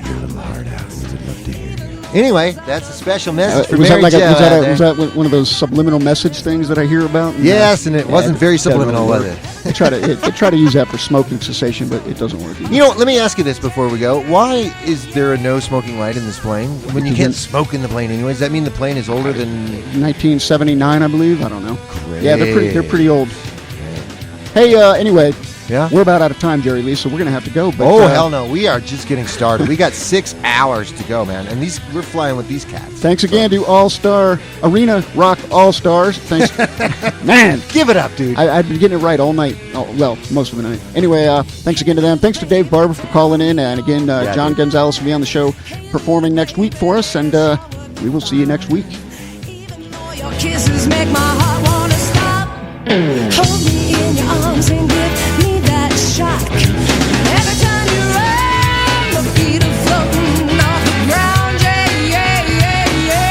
your little heart out. We would love to hear you. Anyway, that's a special message for Mary Jo. Was that one of those subliminal message things that I hear about? Yes, and it wasn't very subliminal, was it? They try to use that for smoking cessation, but it doesn't work either. You know, let me ask you this before we go. Why is there a no smoking light in this plane? When you can't smoke in the plane anyway, does that mean the plane is older than 1979, I believe? I don't know. Great. Yeah, they're pretty old. Hey, anyway, we're about out of time, Jerry Lee, so we're going to have to go. But, hell no. We are just getting started. We got 6 hours to go, man. And we're flying with these cats. Thanks again to All-Star Arena Rock All-Stars. Thanks. Man. Give it up, dude. I've been getting it right all night. Oh, well, most of the night. Anyway, thanks again to them. Thanks to Dave Barber for calling in. And again, John Gonzalez will be on the show performing next week for us. And we will see you next week. Your kisses make my heart want to stop. Hold me in your arms and give me that shock. Every time you run, my feet are floating off the ground. Yeah, yeah, yeah,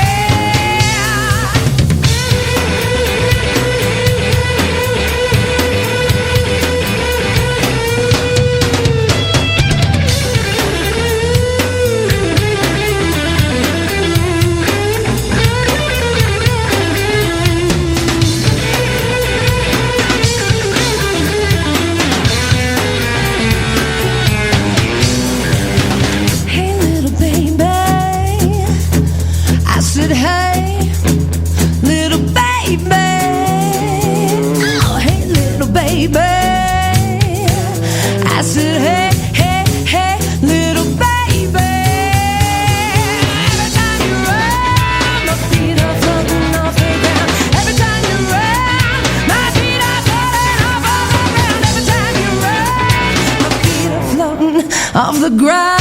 hey, little baby. Oh, hey, little baby. I said, hey, hey, hey, little baby. Every time you run, my feet are floating off the ground. Every time you run, my feet are floating off the ground. Every time you run, my feet are floating off the ground.